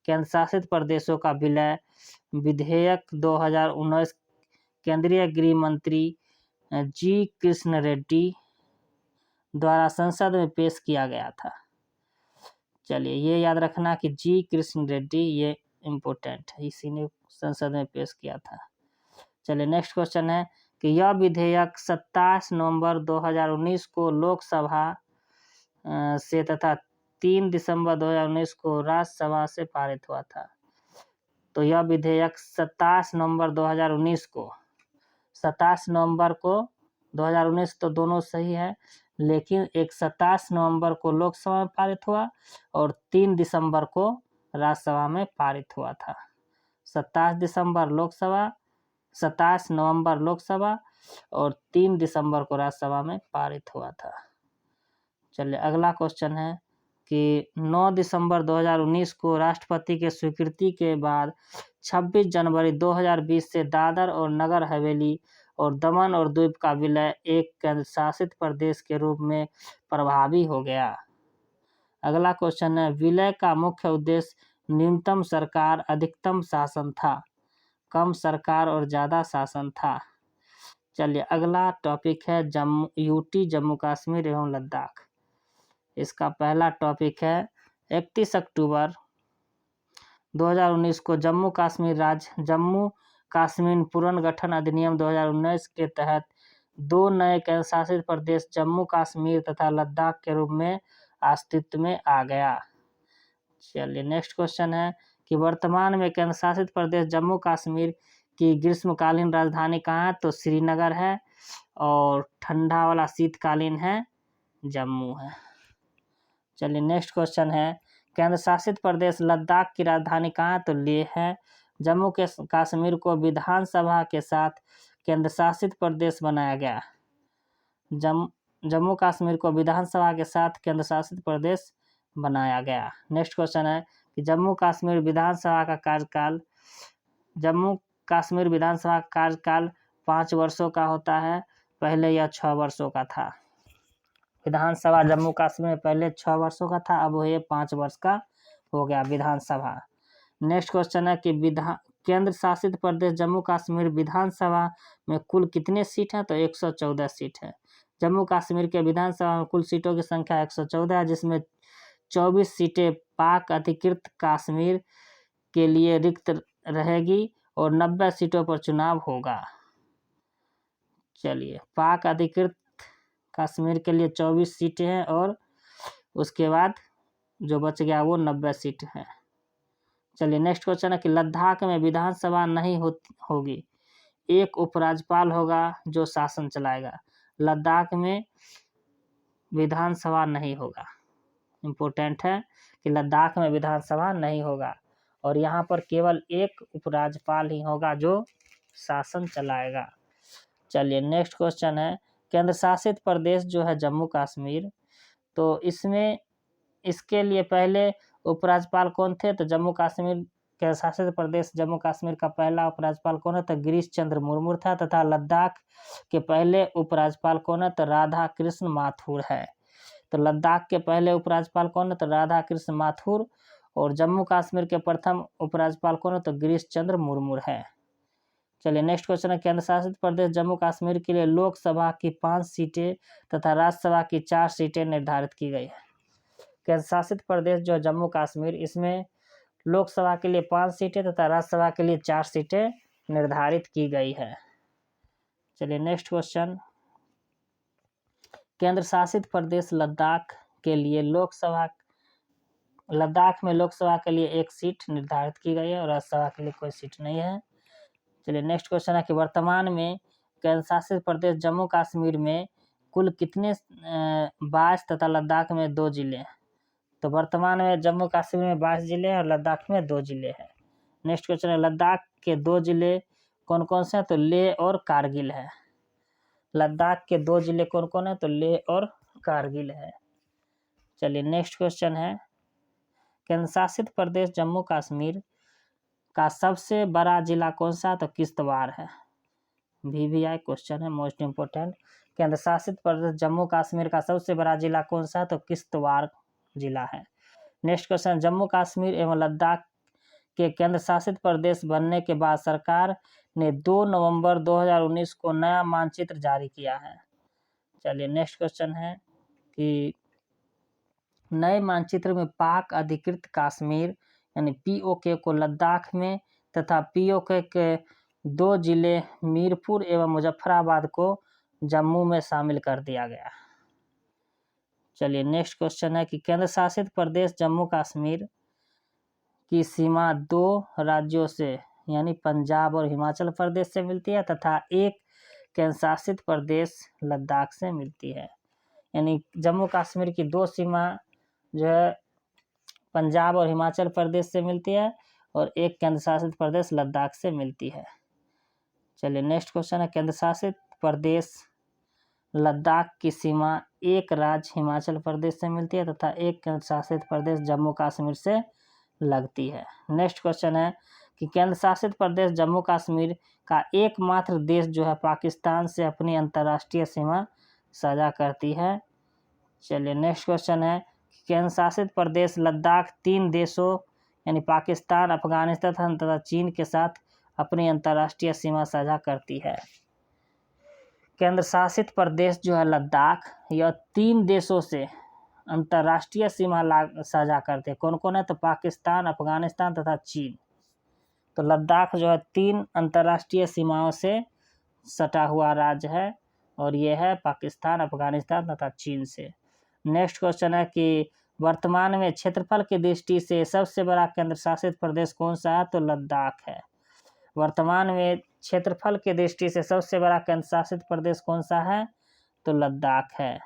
केंद्र शासित प्रदेशों का विलय विधेयक 2019 केंद्रीय गृह मंत्री जी कृष्ण रेड्डी द्वारा संसद में पेश किया गया था। चलिए ये याद रखना कि जी कृष्ण रेड्डी ये इम्पोर्टेंट है, इसी ने संसद में पेश किया था। चलिए नेक्स्ट क्वेश्चन है कि यह विधेयक 27 नवंबर 2019 को लोकसभा से तथा 3 दिसंबर 2019 को राज्यसभा से पारित हुआ था। तो यह विधेयक 27 नवंबर 2019 को 2019 तो दोनों सही है, लेकिन एक 27 नवंबर को लोकसभा में पारित हुआ और 3 दिसंबर को राज्यसभा में पारित हुआ था। 27 नवंबर लोकसभा और 3 दिसंबर को राज्यसभा में पारित हुआ था। चलिए अगला क्वेश्चन है कि 9 दिसंबर 2019 को राष्ट्रपति के स्वीकृति के बाद 26 जनवरी 2020 से दादर और नगर हवेली और दमन और दीव का विलय एक केंद्र शासित प्रदेश के रूप में प्रभावी हो गया। अगला क्वेश्चन है, विलय का मुख्य उद्देश्य न्यूनतम सरकार अधिकतम शासन था, कम सरकार और ज़्यादा शासन था। चलिए अगला टॉपिक है यूटी जम्मू कश्मीर एवं लद्दाख। इसका पहला टॉपिक है 31 अक्टूबर 2019 को जम्मू कश्मीर राज्य जम्मू कश्मीर पुनर्गठन अधिनियम 2019 के तहत 2 नए केंद्र शासित प्रदेश जम्मू कश्मीर तथा लद्दाख के रूप में अस्तित्व में आ गया। चलिए नेक्स्ट क्वेश्चन है कि वर्तमान में केंद्र शासित प्रदेश जम्मू कश्मीर की ग्रीष्मकालीन राजधानी कहाँ है? तो श्रीनगर है, और ठंडा वाला शीतकालीन है जम्मू है। चलिए नेक्स्ट क्वेश्चन है, केंद्र शासित प्रदेश लद्दाख की राजधानी कहाँ है? तो लेह है। जम्मू के कश्मीर को विधानसभा के साथ केंद्र शासित प्रदेश बनाया गया। जम्मू कश्मीर को विधानसभा के साथ केंद्र शासित प्रदेश बनाया गया। नेक्स्ट क्वेश्चन है कि जम्मू कश्मीर विधानसभा का कार्यकाल 5 वर्षों का होता है, पहले यह 6 वर्षों का था। विधानसभा जम्मू कश्मीर में पहले 6 वर्षों का था, अब ये 5 वर्ष का हो गया विधानसभा। नेक्स्ट क्वेश्चन है कि केंद्र शासित प्रदेश जम्मू कश्मीर विधानसभा में कुल कितने सीट हैं? तो 114 सीट है। जम्मू कश्मीर के विधानसभा में कुल सीटों की संख्या 114 है, जिसमें 24 सीटें पाक अधिकृत कश्मीर के लिए रिक्त रहेगी और 90 सीटों पर चुनाव होगा। चलिए पाक अधिकृत कश्मीर के लिए 24 सीटें हैं और उसके बाद जो बच गया वो 90 सीट है। चलिए नेक्स्ट क्वेश्चन है कि लद्दाख में विधानसभा नहीं होगी, एक उपराज्यपाल होगा जो शासन चलाएगा। लद्दाख में विधानसभा नहीं होगा। इम्पोर्टेंट है कि लद्दाख में विधानसभा नहीं होगा और यहाँ पर केवल एक उपराज्यपाल ही होगा जो शासन चलाएगा। चलिए नेक्स्ट क्वेश्चन है, केंद्र शासित प्रदेश जो है जम्मू कश्मीर, तो इसके लिए पहले उपराज्यपाल कौन थे? तो जम्मू कश्मीर केंद्र शासित प्रदेश जम्मू कश्मीर का पहला उपराज्यपाल कौन है? तो गिरीश चंद्र मुर्मू था। तथा लद्दाख के पहले उपराज्यपाल कौन है? तो राधा कृष्ण माथुर है। तो लद्दाख के पहले उपराज्यपाल कौन है? तो राधा कृष्ण माथुर। और जम्मू कश्मीर के प्रथम उपराज्यपाल कौन है? तो गिरीश चंद्र मुर्मू है। चलिए नेक्स्ट क्वेश्चन है, केंद्र शासित प्रदेश जम्मू कश्मीर के लिए लोकसभा की 5 सीटें तथा राज्यसभा की 4 सीटें निर्धारित की गई है। केंद्र शासित प्रदेश जो जम्मू कश्मीर, इसमें लोकसभा के लिए 5 सीटें तथा राज्यसभा के लिए 4 सीटें निर्धारित की गई है। चलिए नेक्स्ट क्वेश्चन, केंद्र शासित प्रदेश लद्दाख में लोकसभा के लिए 1 सीट निर्धारित की गई है और राज्यसभा के लिए कोई सीट नहीं है। चलिए नेक्स्ट क्वेश्चन है कि वर्तमान में केंद्र शासित प्रदेश जम्मू कश्मीर में कुल कितने 22 तथा लद्दाख में 2 जिले हैं? तो वर्तमान में जम्मू कश्मीर में 22 जिले हैं और लद्दाख में 2 जिले हैं। नेक्स्ट क्वेश्चन है, लद्दाख के 2 जिले कौन कौन से हैं? तो लेह और कारगिल है। लद्दाख के 2 जिले कौन कौन है? तो लेह और कारगिल है। चलिए नेक्स्ट क्वेश्चन है, केंद्र शासित प्रदेश जम्मू कश्मीर का सबसे बड़ा जिला कौन सा? तो किश्तवाड़ है। VVI क्वेश्चन है, मोस्ट इम्पोर्टेंट। केंद्र शासित प्रदेश जम्मू कश्मीर का सबसे बड़ा जिला कौन सा? तो किश्तवाड़ जिला है। नेक्स्ट क्वेश्चन, जम्मू कश्मीर एवं लद्दाख के केंद्र शासित प्रदेश बनने के बाद सरकार ने 2 नवंबर 2019 को नया मानचित्र जारी किया है। चलिए नेक्स्ट क्वेश्चन है कि नए मानचित्र में पाक अधिकृत कश्मीर यानी POK को लद्दाख में तथा POK के 2 जिले मीरपुर एवं मुजफ्फराबाद को जम्मू में शामिल कर दिया गया। चलिए नेक्स्ट क्वेश्चन है कि केंद्र शासित प्रदेश जम्मू कश्मीर की सीमा 2 राज्यों से यानी पंजाब और हिमाचल प्रदेश से मिलती है तथा एक केंद्र शासित प्रदेश लद्दाख से मिलती है। यानी जम्मू कश्मीर की 2 सीमा जो है पंजाब और हिमाचल प्रदेश से मिलती है और एक केंद्र शासित प्रदेश लद्दाख से मिलती है। चलिए नेक्स्ट क्वेश्चन है, केंद्र शासित प्रदेश लद्दाख की सीमा एक राज्य हिमाचल प्रदेश से मिलती है तथा एक केंद्र शासित प्रदेश जम्मू कश्मीर से लगती है। नेक्स्ट क्वेश्चन है कि केंद्र शासित प्रदेश जम्मू कश्मीर का एकमात्र देश जो है पाकिस्तान से अपनी अंतर्राष्ट्रीय सीमा साझा करती है। चलिए नेक्स्ट क्वेश्चन है, केंद्र शासित प्रदेश लद्दाख 3 देशों यानी पाकिस्तान, अफगानिस्तान तथा चीन के साथ अपनी अंतर्राष्ट्रीय सीमा साझा करती है। केंद्र शासित प्रदेश जो है लद्दाख यह 3 देशों से अंतर्राष्ट्रीय सीमा साझा करते हैं। कौन कौन है? तो पाकिस्तान, अफगानिस्तान तथा चीन। तो लद्दाख जो है 3 अंतर्राष्ट्रीय सीमाओं से सटा हुआ राज्य है और यह है पाकिस्तान, अफगानिस्तान तथा चीन से। नेक्स्ट क्वेश्चन है कि वर्तमान में क्षेत्रफल की दृष्टि से सबसे बड़ा केंद्र शासित प्रदेश कौन सा है? तो लद्दाख है। वर्तमान में क्षेत्रफल की दृष्टि से सबसे बड़ा केंद्र शासित प्रदेश कौन सा है? तो लद्दाख है।